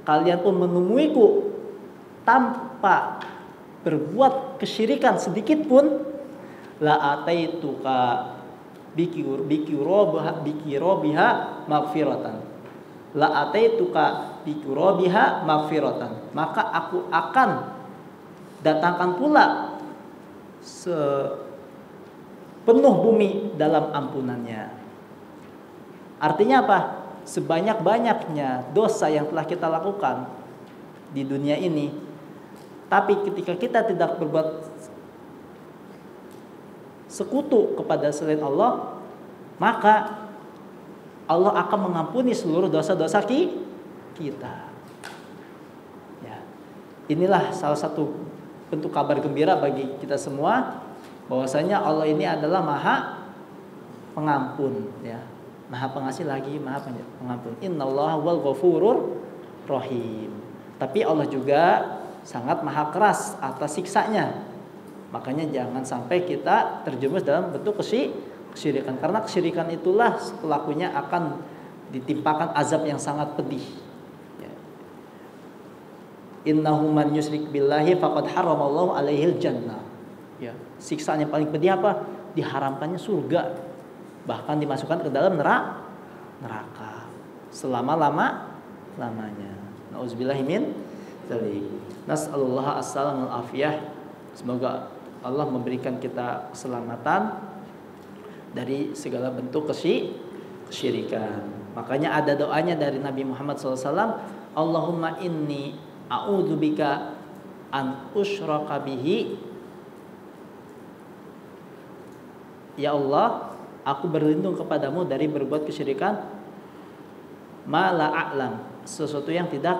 kalian pun menemuiku tanpa berbuat kesyirikan sedikit pun, la ataituka bikirobiha maghfiratan, la ataituka bi qurabiha maghfiratan, maka aku akan datangkan pula sepenuh bumi dalam ampunannya. Artinya apa? Sebanyak-banyaknya dosa yang telah kita lakukan di dunia ini, tapi ketika kita tidak berbuat sekutu kepada selain Allah, maka Allah akan mengampuni seluruh dosa-dosa kita. Ya. Inilah salah satu bentuk kabar gembira bagi kita semua, bahwasanya Allah ini adalah Maha Pengampun, ya. Maha Pengasih lagi Maha Pengampun. Innallaha wal ghafurur rahim. Tapi Allah juga sangat maha keras atas siksanya. Makanya jangan sampai kita terjerumus dalam bentuk kesyirikan, karena kesyirikan itulah pelakunya akan ditimpakan azab yang sangat pedih. Innahu man yusyrik billahi faqad haramallahu alaihil jannah. Ya, siksaan yang paling pedih apa? Diharamkannya surga, bahkan dimasukkan ke dalam neraka selama-lamanya. Nauzubillahi min dzalik. Nas'alullah as-salamul afiyah. Semoga Allah memberikan kita keselamatan dari segala bentuk kesyirikan. Makanya ada doanya dari Nabi Muhammad SAW, Allahumma inni a'udzubika an usyraka bihi. Ya Allah, aku berlindung kepadamu dari berbuat kesyirikan ma la a'lam, sesuatu yang tidak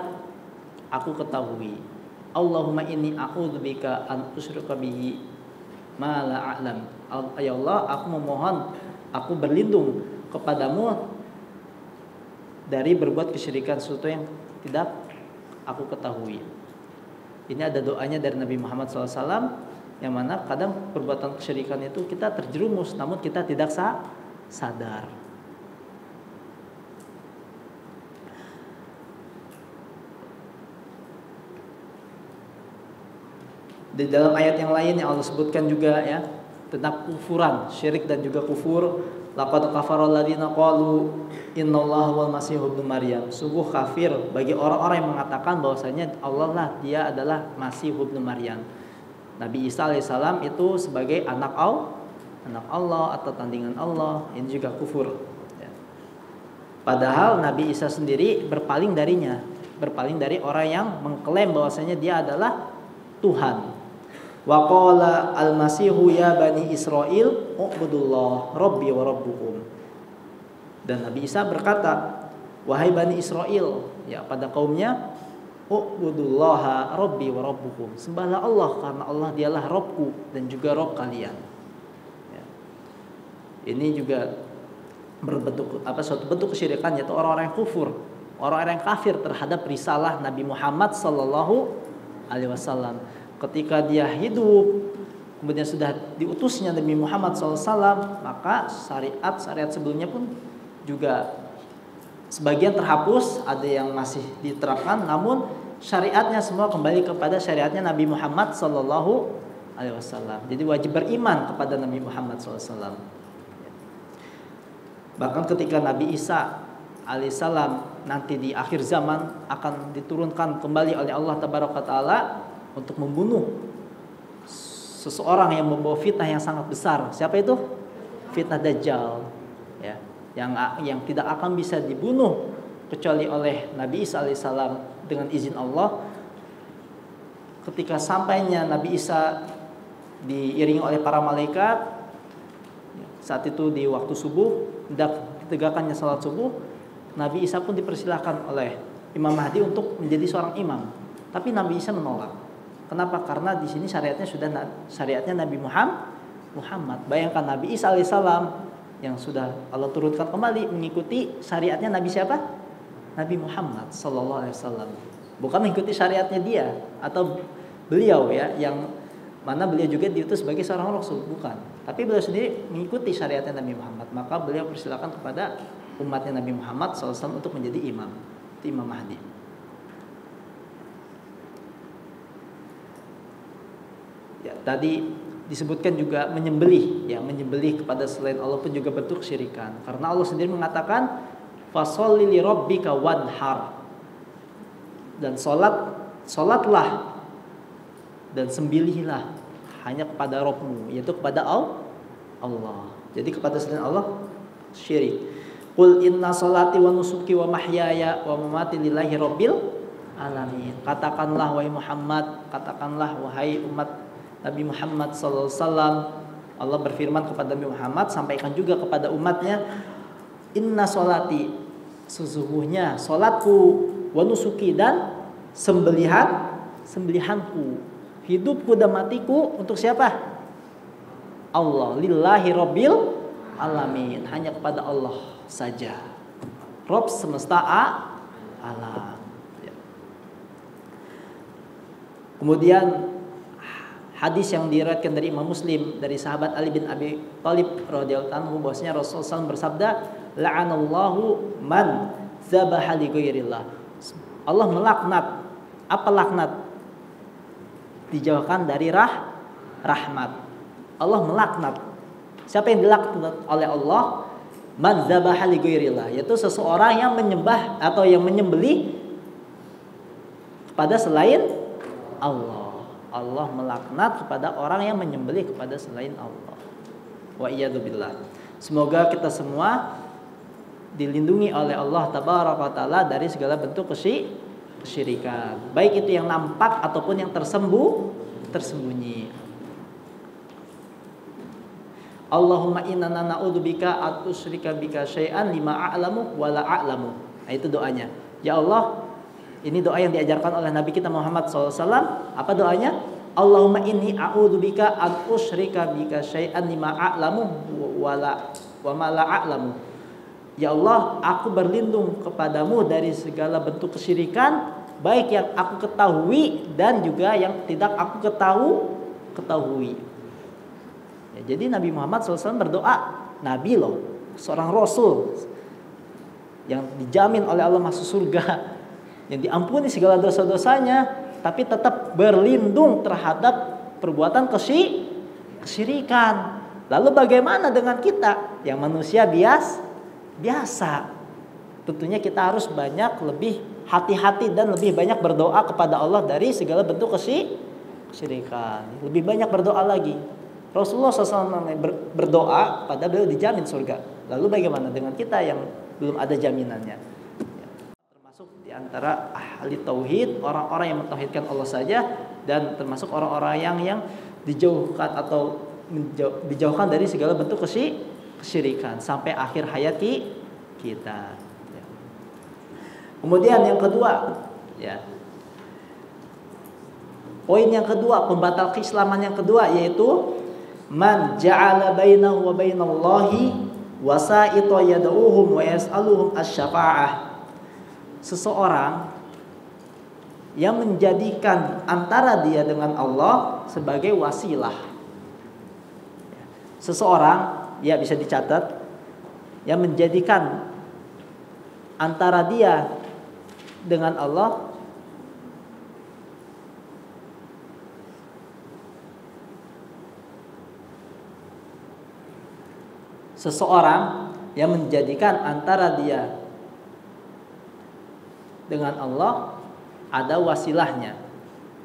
aku ketahui. Allahumma inni a'udzubika an usyraka bihi ma la a'lam. Ya Allah, aku memohon, aku berlindung kepadamu dari berbuat kesyirikan, sesuatu yang tidak aku ketahui. Ini ada doanya dari Nabi Muhammad SAW, yang mana kadang perbuatan kesyirikan itu kita terjerumus, namun kita tidak sadar. Di dalam ayat yang lain yang Allah sebutkan juga, ya, tentang kufuran, syirik dan juga kufur. Laqad kafara alladziina qalu innallaha wal masiihu ibnu Maryam. Sungguh kafir bagi orang-orang yang mengatakan bahwasanya Allah lah, dia adalah Masih ibnu Maryam. Nabi Isa alaihissalam itu sebagai anak Allah atau tandingan Allah. Ini juga kufur, ya. Padahal Nabi Isa sendiri berpaling darinya, berpaling dari orang yang mengklaim bahwasanya dia adalah Tuhan. Wa qala al-masihu ya bani Israil u'budullah rabbi wa rabbukum. Dan Nabi Isa berkata, wahai bani Israel, ya, pada kaumnya, u'budullaha rabbi wa rabbukum, sembahlah Allah karena Allah dialah Rabbku dan juga Rabb kalian. Ya. Ini juga berbentuk suatu bentuk kesyirikan, yaitu orang-orang yang kufur, orang-orang yang kafir terhadap risalah Nabi Muhammad sallallahu alaihi wasallam. Ketika dia hidup, kemudian sudah diutusnya Nabi Muhammad SAW, maka syariat sebelumnya pun juga sebagian terhapus, ada yang masih diterapkan, namun syariatnya semua kembali kepada syariatnya Nabi Muhammad SAW. Jadi wajib beriman kepada Nabi Muhammad SAW. Bahkan ketika Nabi Isa alaihissalam nanti di akhir zaman akan diturunkan kembali oleh Allah Tabaraka Ta'ala untuk membunuh seseorang yang membawa fitnah yang sangat besar. Siapa itu? Fitnah Dajjal, ya, yang tidak akan bisa dibunuh kecuali oleh Nabi Isa alaihissalam dengan izin Allah. Ketika sampainya Nabi Isa diiringi oleh para malaikat, saat itu di waktu subuh, hendak ditegakkannya salat subuh, Nabi Isa pun dipersilahkan oleh Imam Mahdi untuk menjadi seorang imam. Tapi Nabi Isa menolak. Kenapa? Karena di sini syariatnya sudah syariatnya Nabi Muhammad. Bayangkan Nabi Isa alaihissalam yang sudah Allah turunkan kembali mengikuti syariatnya Nabi siapa? Nabi Muhammad sallallahu alaihi wasallam. Bukan mengikuti syariatnya dia atau beliau, ya, yang mana beliau juga diutus sebagai seorang rasul, bukan. Tapi beliau sendiri mengikuti syariatnya Nabi Muhammad. Maka beliau persilakan kepada umatnya Nabi Muhammad sallallahu alaihi wasallam untuk menjadi imam, itu Imam Mahdi. Ya, tadi disebutkan juga menyembelih, ya, menyembelih kepada selain Allah pun juga bentuk kesyirikan. Karena Allah sendiri mengatakan, fasholli li rabbika wanhar. Dan salatlah dan sembelihlah hanya kepada Rabbmu, yaitu kepada Allah. Jadi kepada selain Allah syirik. Qul inna salati wa nusuki wa mahyaya wa mamati lillahi rabbil alamin. Katakanlah wahai Muhammad, katakanlah wahai umat Nabi Muhammad sallallahu alaihi wasallam. Allah berfirman kepada Nabi Muhammad, sampaikan juga kepada umatnya, inna salati, sesungguhnya salatku, wa nusuki, dan sembelihanku, hidupku dan matiku untuk siapa? Allah, lillahi rabbil alamin, hanya kepada Allah saja, Rabb semesta alam. Kemudian hadis yang diriwayatkan dari Imam Muslim dari sahabat Ali bin Abi Thalib radhiyallahu anhu bahwasanya Rasulullah SAW bersabda, la'anallahu man dzabaha li ghairillah. Allah melaknat. Apa laknat? Dijauhkan dari rahmat. Allah melaknat. Siapa yang dilaknat oleh Allah? Man dzabaha li ghairillah, yaitu seseorang yang menyembah atau yang menyembelih kepada selain Allah. Allah melaknat kepada orang yang menyembelih kepada selain Allah. Wa iyadzubillah. Semoga kita semua dilindungi oleh Allah tabaraka taala dari segala bentuk kesyirikan, baik itu yang nampak ataupun yang tersembunyi. Allahumma inna na'udzubika an usyrika bika syai'an lima a'lamu wa la a'lamu. Nah, itu doanya. Ya Allah, ini doa yang diajarkan oleh Nabi kita Muhammad SAW. Apa doanya? Allahumma inni a'udzubika an usyrika bika syai'an lima a'lamu wa ma la a'lamu. Ya Allah, aku berlindung kepadamu dari segala bentuk kesyirikan, baik yang aku ketahui dan juga yang tidak aku ketahui. Ya, jadi Nabi Muhammad SAW berdoa, Nabi loh, seorang Rasul yang dijamin oleh Allah masuk surga, yang diampuni segala dosa-dosanya, tapi tetap berlindung terhadap perbuatan kesyirikan. Lalu bagaimana dengan kita yang manusia biasa? Tentunya kita harus lebih hati-hati dan lebih banyak berdoa kepada Allah dari segala bentuk kesyirikan. Lebih banyak berdoa lagi. Rasulullah SAW berdoa pada beliau dijamin surga. Lalu bagaimana dengan kita yang belum ada jaminannya? Termasuk diantara ahli tauhid, orang-orang yang mentauhidkan Allah saja, dan termasuk orang-orang yang dijauhkan atau dijauhkan dari segala bentuk kesyirikan sampai akhir hayat kita. Kemudian yang kedua, ya. Poin yang kedua, pembatal keislaman yang kedua, yaitu man ja'ala bainahu wa bainallahi wasa'ita yad'uhum wa yas'aluhum asy-syafa'ah. Seseorang yang menjadikan antara dia dengan Allah sebagai wasilah. Seseorang, ya bisa dicatat, yang menjadikan antara dia dengan Allah seseorang yang menjadikan antara dia dengan Allah ada wasilahnya.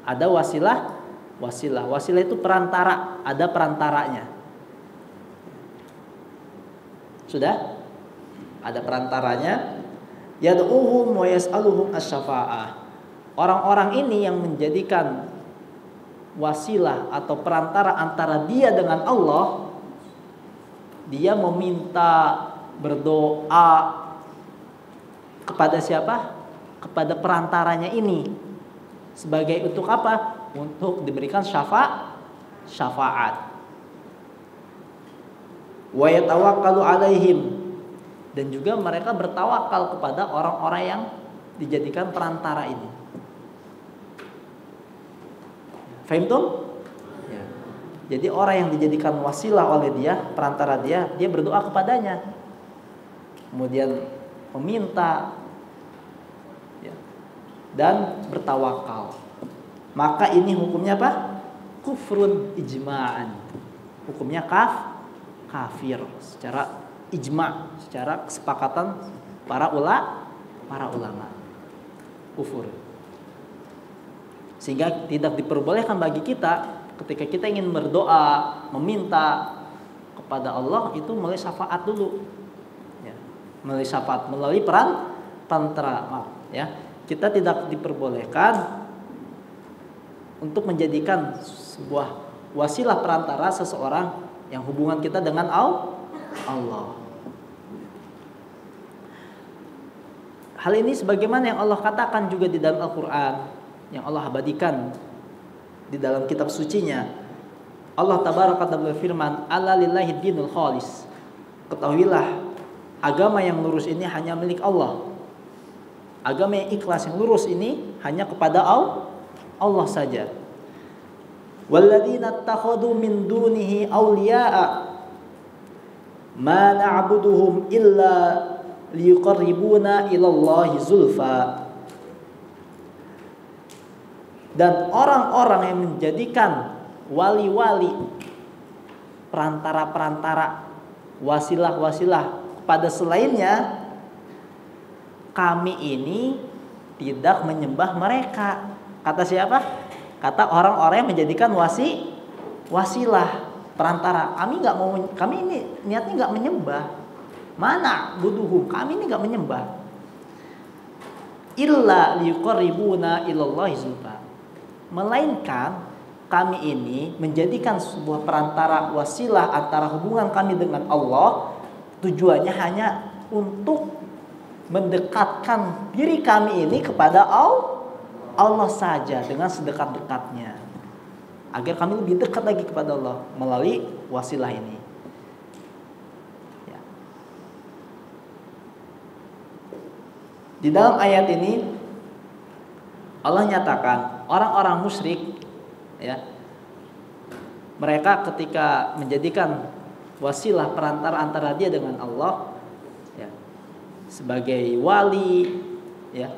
Ada wasilah. Wasilah itu perantara, ada perantaranya. Sudah? Ada perantaranya. Yad'uhum wa yas'aluhum asy-syafa'ah. Orang-orang ini yang menjadikan wasilah atau perantara antara dia dengan Allah, dia meminta, berdoa kepada siapa? Kepada perantaranya ini. Sebagai untuk apa? Untuk diberikan syafaat. Wa yatawakkalu alaihim. Dan juga mereka bertawakal kepada orang-orang yang dijadikan perantara ini. Fahim tuh? Jadi orang yang dijadikan wasilah oleh dia, perantara dia berdoa kepadanya. Kemudian meminta, ya, dan bertawakal. Maka ini hukumnya apa? Kufrun ijma'an. Hukumnya kafir secara ijma', secara kesepakatan para ulama. Kufur. Sehingga tidak diperbolehkan bagi kita ketika kita ingin berdoa, meminta kepada Allah itu melalui syafaat dulu. Ya, melalui syafaat, melalui perantara, maaf, ya. Kita tidak diperbolehkan untuk menjadikan sebuah wasilah perantara seseorang yang hubungan kita dengan Allah. Hal ini sebagaimana yang Allah katakan juga di dalam Al-Quran, yang Allah abadikan di dalam kitab sucinya. Allah tabaraka ta'ala berfirman, "Ala lillahi dinul khalis." Ketahuilah, agama yang lurus ini hanya milik Allah. Agama yang ikhlas, yang lurus ini hanya kepada Allah saja. Walladzina ittakhadhu min dunihi awliya'a ma na'buduhum illa liyuqarribuna ilallahi zulfa. Dan orang-orang yang menjadikan wali-wali, perantara-perantara, wasilah-wasilah kepada selainnya, kami ini tidak menyembah mereka. Kata siapa? Kata orang-orang yang menjadikan wasilah, perantara. Kami ini niatnya nggak menyembah. Mana buduhum, kami ini nggak menyembah. Illa liyuqarribuna ilallahi zulfa. Melainkan kami ini menjadikan sebuah perantara, wasilah antara hubungan kami dengan Allah, tujuannya hanya untuk mendekatkan diri kami ini kepada Allah saja dengan sedekat-dekatnya, agar kami lebih dekat lagi kepada Allah melalui wasilah ini. Ya. Di dalam ayat ini Allah nyatakan orang-orang musyrik, ya, mereka ketika menjadikan wasilah perantara antara dia dengan Allah, ya, sebagai wali, ya,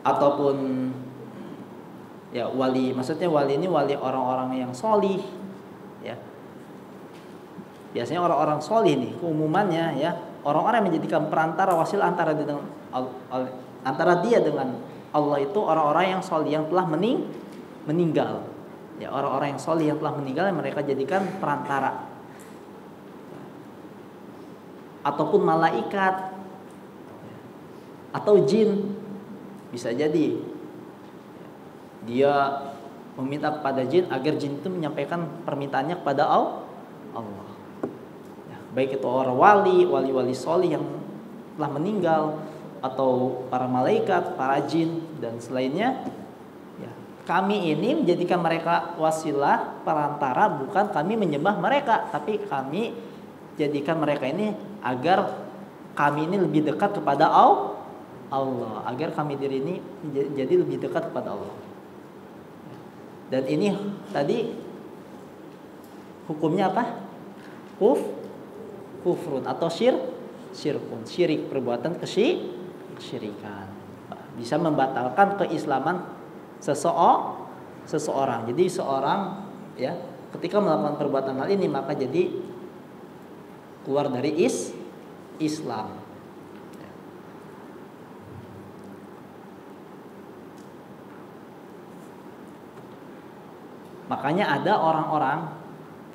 ataupun ya wali, maksudnya wali ini wali orang-orang yang solih, ya. Biasanya orang-orang solih nih keumumannya, ya, orang-orang yang menjadikan perantara wasilah antara dia dengan Allah itu orang-orang yang solih yang telah meninggal, ya, orang-orang yang solih yang telah meninggal yang mereka jadikan perantara, ataupun malaikat atau jin. Bisa jadi dia meminta kepada jin agar jin itu menyampaikan permintaannya kepada Allah. Ya, baik itu orang wali solih yang telah meninggal, atau para malaikat, para jin dan selainnya. Ya, kami ini menjadikan mereka wasilah perantara, bukan kami menyembah mereka, tapi kami jadikan mereka ini agar kami ini lebih dekat kepada Allah, agar kami diri ini jadi lebih dekat kepada Allah. Dan ini tadi hukumnya apa? Kufrun atau syirkun, syirik, perbuatan kesyirikan. Bisa membatalkan keislaman seseorang. Jadi seorang, ya, ketika melakukan perbuatan hal ini maka jadi keluar dari Islam. Makanya ada orang-orang,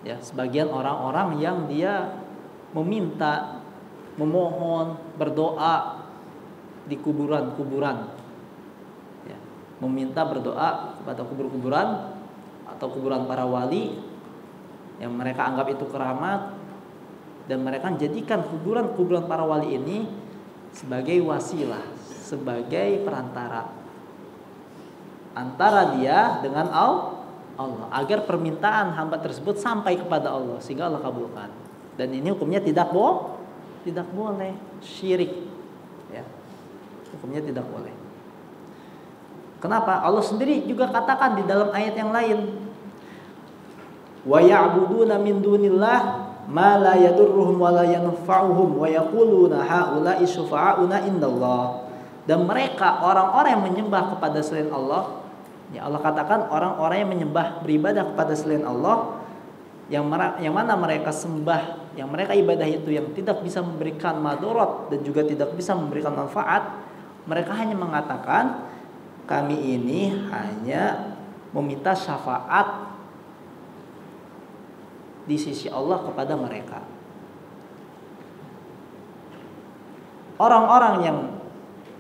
ya, sebagian orang-orang yang dia meminta, memohon, berdoa di kuburan-kuburan, ya, meminta berdoa kepada kuburan atau kuburan para wali yang mereka anggap itu keramat, dan mereka jadikan kuburan-kuburan para wali ini sebagai wasilah, sebagai perantara antara dia dengan Allah, agar permintaan hamba tersebut sampai kepada Allah sehingga Allah kabulkan. Dan ini hukumnya tidak boleh, syirik, ya. Hukumnya tidak boleh. Kenapa? Allah sendiri juga katakan di dalam ayat yang lain, wa ya'buduna min dunillah ma la yadurruhum wa la yanfa'uhum wa yaquluna haula'i syufa'auna indallah. Dan mereka orang-orang yang menyembah kepada selain Allah, ya, Allah katakan orang-orang yang menyembah, beribadah kepada selain Allah, yang mana mereka sembah, yang mereka ibadah itu yang tidak bisa memberikan madarat dan juga tidak bisa memberikan manfaat, mereka hanya mengatakan kami ini hanya meminta syafaat di sisi Allah kepada mereka. Orang-orang yang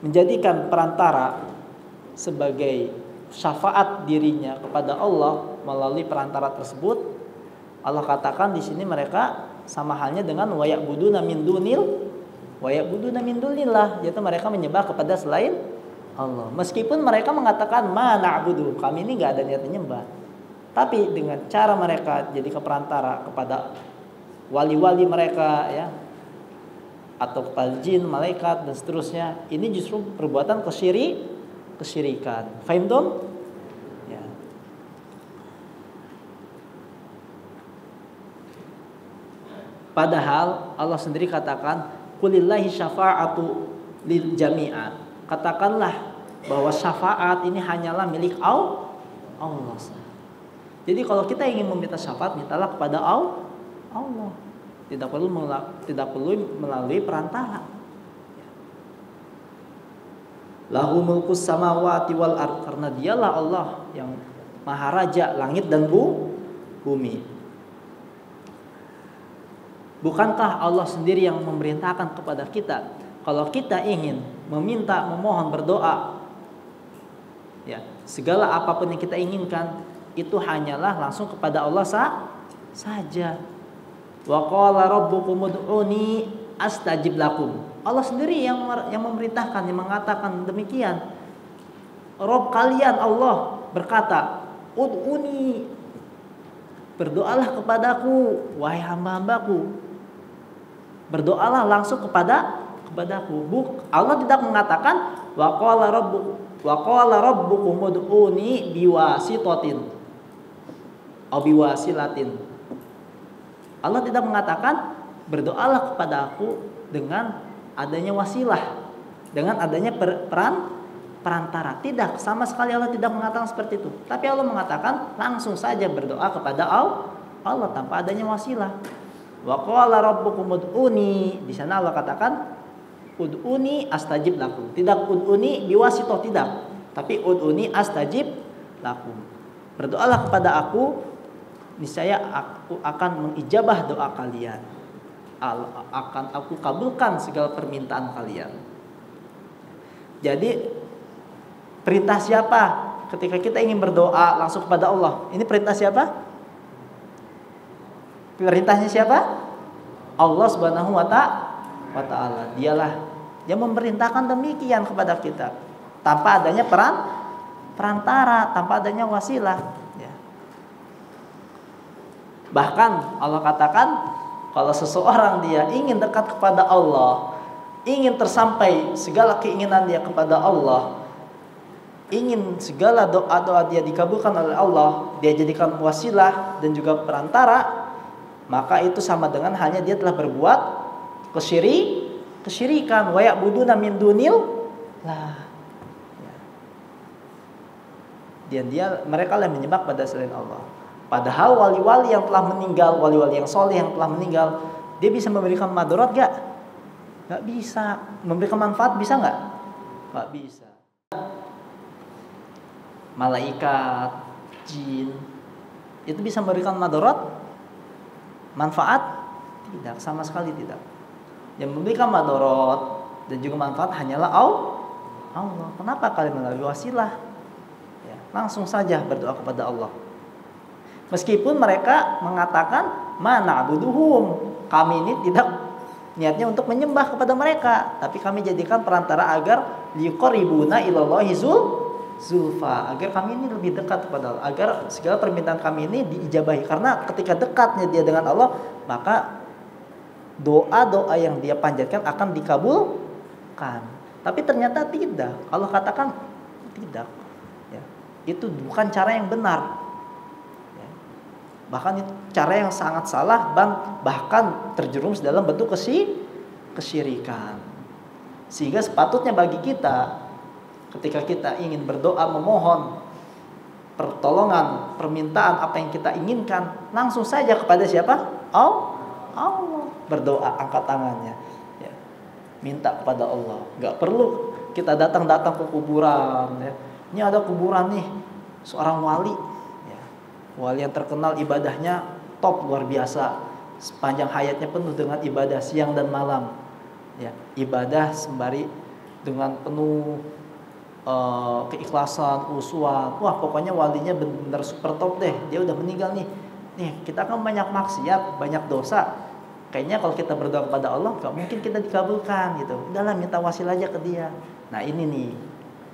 menjadikan perantara sebagai syafaat dirinya kepada Allah melalui perantara tersebut, Allah katakan di sini mereka sama halnya dengan waya'buduna min dunillah, yaitu mereka menyembah kepada selain Allah. Meskipun mereka mengatakan ma na'budu, kami ini enggak ada niat menyembah. Tapi dengan cara mereka jadi perantara kepada wali-wali mereka ya, atau kepada jin, malaikat dan seterusnya, ini justru perbuatan kesyirikan. Fahim dong? Ya. Padahal Allah sendiri katakan kulillahi syafa'atu lil jami'at. Katakanlah bahwa syafaat ini hanyalah milik Allah. Jadi kalau kita ingin meminta syafaat, mintalah kepada Allah. Tidak perlu melalui perantara. Lahu mulkus samawati wal ard, karena dialah Allah yang maha raja langit dan bumi. Bukankah Allah sendiri yang memerintahkan kepada kita kalau kita ingin meminta, memohon, berdoa, ya, segala apapun yang kita inginkan itu hanyalah langsung kepada Allah saja. Wa qala rabbukum ud'uni astajib lakum. Allah sendiri yang memerintahkan, yang mengatakan demikian. Rabb kalian Allah berkata, ud'uni, berdoalah kepadaku wahai hamba-hambaku. Berdoalah langsung kepadaku. Allah tidak mengatakan wa qala rabbukum ud'uni biwasitatin atau biwasilatin. Allah tidak mengatakan berdoalah kepada aku dengan adanya wasilah, dengan adanya perantara. Tidak, sama sekali Allah tidak mengatakan seperti itu. Tapi Allah mengatakan langsung saja berdoa kepada Allah tanpa adanya wasilah. Wa qala rabbukum ud'uni, di sana Allah katakan ud'uni astajib lakum. Tidak ud'uni biwasithah, tidak. Tapi ud'uni astajib lakum. Berdoalah kepada aku, niscaya aku akan mengijabah doa kalian. Akan aku kabulkan segala permintaan kalian. Jadi perintah siapa ketika kita ingin berdoa langsung kepada Allah? Ini perintah siapa? Perintahnya siapa? Allah Subhanahu wa ta'ala. Dialah yang memerintahkan demikian kepada kita tanpa adanya perantara, tanpa adanya wasilah. Bahkan Allah katakan kalau seseorang dia ingin dekat kepada Allah, ingin tersampai segala keinginan dia kepada Allah, ingin segala doa-doa dia dikabulkan oleh Allah, dia jadikan wasilah dan juga perantara, maka itu sama dengan hanya dia telah berbuat kesyirikan. Wa ya'buduna min dunillah. Dan mereka yang menyembah pada selain Allah. Padahal wali-wali yang telah meninggal, wali-wali yang soleh yang telah meninggal, dia bisa memberikan madarat gak? Gak bisa. Memberikan manfaat bisa gak? Gak bisa. Malaikat, jin, itu bisa memberikan madarat? Manfaat? Tidak, sama sekali tidak. Yang memberikan madarat dan juga manfaat hanyalah Allah. Kenapa kalian melalui wasilah? Ya, langsung saja berdoa kepada Allah. Meskipun mereka mengatakan mana na'buduhum, kami ini tidak niatnya untuk menyembah kepada mereka, tapi kami jadikan perantara agar liqaribuna ilallahi zulfa, agar kami ini lebih dekat kepada Allah, agar segala permintaan kami ini diijabahi. Karena ketika dekatnya dia dengan Allah, maka doa-doa yang dia panjatkan akan dikabulkan. Tapi ternyata tidak. Allah katakan tidak. Ya, itu bukan cara yang benar. Bahkan itu cara yang sangat salah, bahkan terjerumus dalam bentuk kesyirikan. Sehingga sepatutnya bagi kita ketika kita ingin berdoa memohon pertolongan, permintaan apa yang kita inginkan, langsung saja kepada siapa? Allah. Berdoa, angkat tangannya, ya. Minta kepada Allah. Gak perlu kita datang ke kuburan, ya. Ini ada kuburan nih, seorang wali, ya. Wali yang terkenal ibadahnya top, luar biasa. Sepanjang hayatnya penuh dengan ibadah siang dan malam, ya. Ibadah sembari dengan penuh keikhlasan, khusyuan. Wah, pokoknya walinya benar super top deh. Dia udah meninggal nih. Nih, kita kan banyak maksiat, banyak dosa. Kayaknya kalau kita berdoa kepada Allah, gak mungkin kita dikabulkan gitu. Udahlah, minta wasilah aja ke dia. Nah, ini nih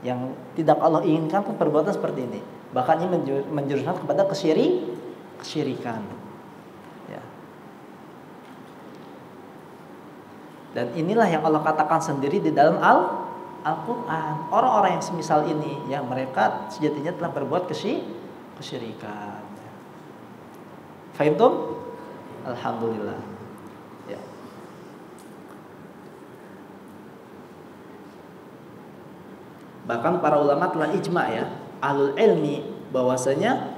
yang tidak Allah inginkan, perbuatan seperti ini. Bahkan ini menjuruskan kepada kesyirikan. Ya. Dan inilah yang Allah katakan sendiri di dalam Al-Quran. Orang-orang yang semisal ini, ya, mereka sejatinya telah berbuat kesyirikan. Fahimtum? Alhamdulillah. Ya. Bahkan para ulama telah ijma, ya, ahlul ilmi, bahwasanya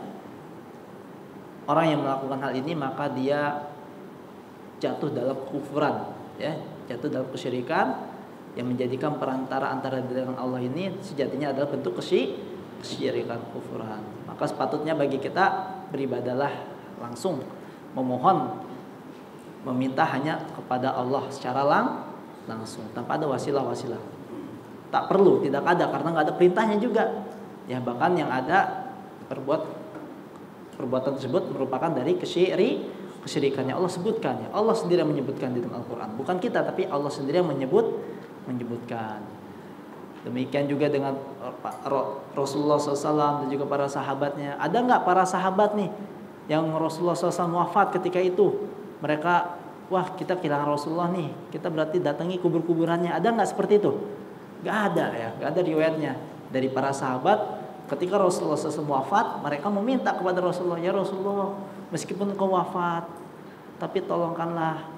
orang yang melakukan hal ini maka dia jatuh dalam kufuran, ya, jatuh dalam kesyirikan. Yang menjadikan perantara antara diri dengan Allah ini sejatinya adalah bentuk kesyirikan, kufuran. Maka sepatutnya bagi kita beribadalah langsung, memohon, meminta hanya kepada Allah secara langsung, tanpa ada wasilah. Tak perlu, tidak ada, karena nggak ada perintahnya juga. Ya, bahkan yang ada perbuatan tersebut merupakan dari kesyirikannya Allah sebutkan, ya. Allah sendiri yang menyebutkan di dalam Al-Quran, bukan kita, tapi Allah sendiri yang menyebutkan. Demikian juga dengan Rasulullah SAW dan juga para sahabatnya. Ada nggak para sahabat nih yang Rasulullah SAW wafat ketika itu? Mereka, wah, kita kehilangan Rasulullah nih, kita berarti datangi kubur-kuburannya. Ada nggak seperti itu? Nggak ada, ya, nggak ada riwayatnya dari para sahabat. Ketika Rasulullah SAW wafat, mereka meminta kepada Rasulullah, ya Rasulullah, meskipun engkau wafat, tapi tolongkanlah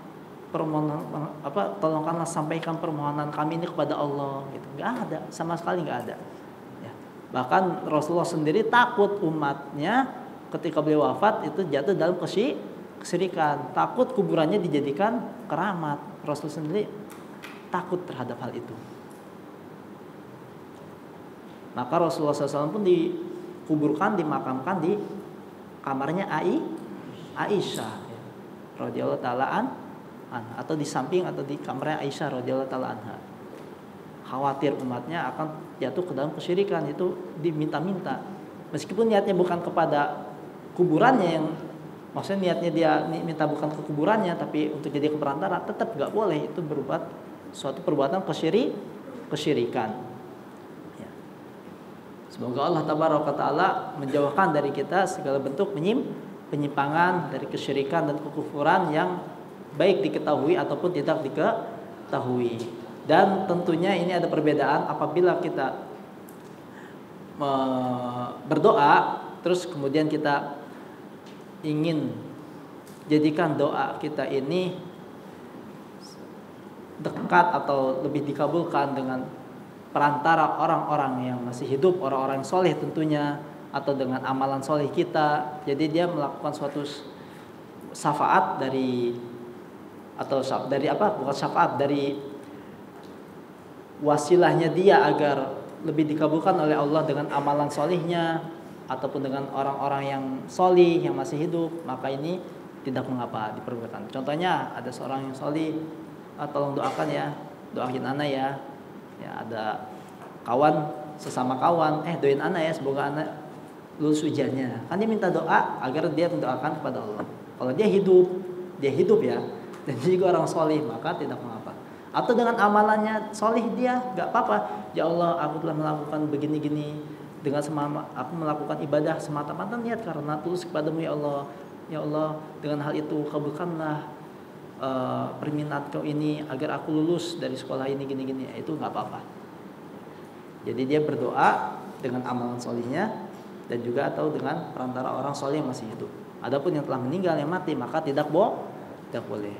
tolongkanlah sampaikan permohonan kami ini kepada Allah, gitu. Nggak ada, sama sekali nggak ada, ya. Bahkan Rasulullah sendiri takut umatnya ketika beliau wafat itu jatuh dalam kesyirikan, takut kuburannya dijadikan keramat. Rasul sendiri takut terhadap hal itu. Maka Rasulullah SAW pun dikuburkan, dimakamkan di kamarnya Aisyah, ya, radhiyallahu taala atau di samping atau di kamarnya Aisyah radhiyallahu taala anha. Khawatir umatnya akan jatuh ke dalam kesyirikan, itu diminta-minta. Meskipun niatnya bukan kepada kuburannya, yang maksudnya niatnya dia minta bukan ke kuburannya, tapi untuk jadi perantara, tetap nggak boleh. Itu berbuat suatu perbuatan kesyirikan. Ya. Semoga Allah tabaraka taala menjauhkan dari kita segala bentuk penyimpangan dari kesyirikan dan kekufuran yang baik diketahui ataupun tidak diketahui. Dan tentunya ini ada perbedaan apabila kita berdoa terus kemudian kita ingin jadikan doa kita ini dekat atau lebih dikabulkan dengan perantara orang-orang yang masih hidup, orang-orang yang soleh tentunya, atau dengan amalan soleh kita. Jadi dia melakukan suatu syafaat dari wasilahnya dia agar lebih dikabulkan oleh Allah dengan amalan solihnya ataupun dengan orang-orang yang solih yang masih hidup, maka ini tidak mengapa diperbolehkan. Contohnya ada seorang yang solih, tolong doakan ya, doain ana ya. Ya, ada kawan, sesama kawan, doain ana ya, semoga ana lulus ujiannya. Kan dia minta doa agar dia mendoakan kepada Allah. Kalau dia hidup ya, dan juga orang solih, maka tidak mengapa. Atau dengan amalannya solih dia, nggak apa-apa. Ya Allah, aku telah melakukan begini-gini dengan aku melakukan ibadah semata-mata niat karena tulus kepadamu ya Allah. Ya Allah, dengan hal itu kabulkanlah permintaan kau ini agar aku lulus dari sekolah ini gini-gini. Itu nggak apa-apa. Jadi dia berdoa dengan amalan solihnya dan juga atau dengan perantara orang solih yang masih hidup. Adapun yang telah meninggal, yang mati, maka tidak boleh.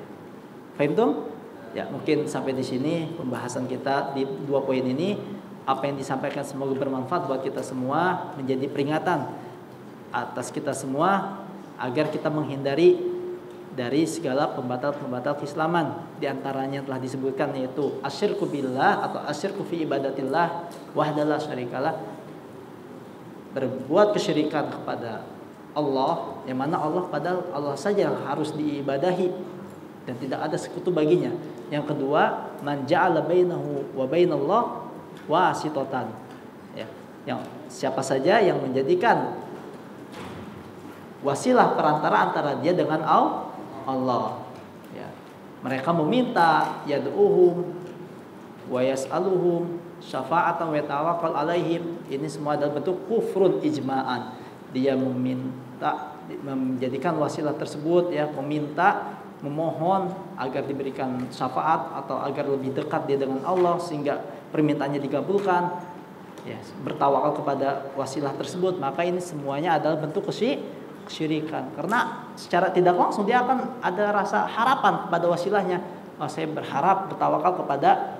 Fahimtum? Ya, mungkin sampai di sini pembahasan kita di 2 poin ini. Apa yang disampaikan semoga bermanfaat buat kita semua, menjadi peringatan atas kita semua agar kita menghindari dari segala pembatal-pembatal keislaman. Di antaranya telah disebutkan yaitu asyirku billah atau asyirku fi ibadatillah wahdalah syarikalah, berbuat kesyirikan kepada Allah, yang mana Allah padahal Allah saja yang harus diibadahi dan tidak ada sekutu baginya. Yang kedua, man ja'ala bainahu wa bainallah wasitatan. Ya, yang siapa saja yang menjadikan wasilah perantara antara dia dengan Allah. Ya. Mereka meminta yad'uhum wa yas'aluhum syafa'atan wa yatawakkal alaihim. Ini semua adalah bentuk kufrun ijma'an. Dia menjadikan wasilah tersebut, ya, memohon agar diberikan syafaat atau agar lebih dekat dia dengan Allah sehingga permintaannya dikabulkan, ya, bertawakal kepada wasilah tersebut. Maka ini semuanya adalah bentuk kesyirikan, karena secara tidak langsung dia akan ada rasa harapan kepada wasilahnya. Saya berharap bertawakal kepada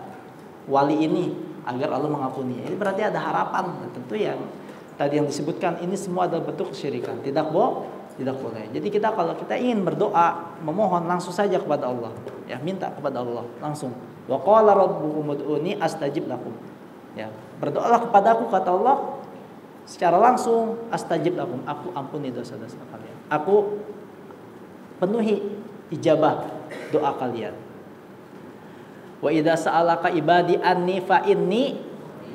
wali ini agar Allah mengampuni. Ini berarti ada harapan. Nah, tentu yang tadi yang disebutkan ini semua adalah bentuk kesyirikan. Tidak boleh. Jadi kalau kita ingin berdoa, memohon langsung saja kepada Allah, ya, minta kepada Allah langsung. Wa qala rabbukum ud'uni astajib lakum. Ya, berdoalah kepadaku, kata Allah, secara langsung, astajib lakum, aku ampuni dosa-dosa kalian, aku penuhi ijabah doa kalian. Wa idza sa'alaka ibadi anni fa inni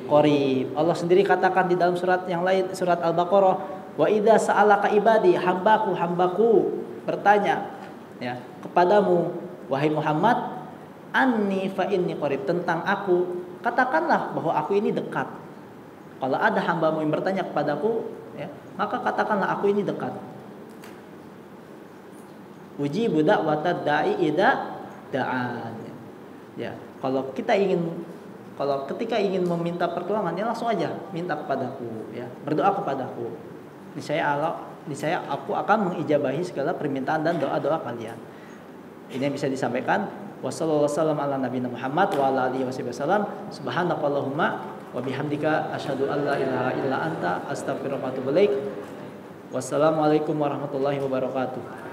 qarib. Allah sendiri katakan di dalam surat yang lain, surat Al-Baqarah, wa idza sa'alaka ibadi, hambaku bertanya, ya, kepadamu wahai Muhammad, anni fa inni qarib, tentang aku, katakanlah bahwa aku ini dekat. Kalau ada hambamu yang bertanya kepadaku, ya, maka katakanlah aku ini dekat. Ujibu da'watad da'i idza da'an. Ya, ketika ingin meminta pertolongan, ya langsung aja minta kepadaku, ya, berdoa kepadaku. Niscaya aku akan mengijabahi segala permintaan dan doa-doa kalian. Ini yang bisa disampaikan. Wassallallahu ala nabiyina Muhammad wa ala alihi wasallam. Subhanakallahumma wa bihamdika asyhadu an la ilaha illa anta astaghfiruka wa atubu ilaik. Wassalamualaikum warahmatullahi wabarakatuh.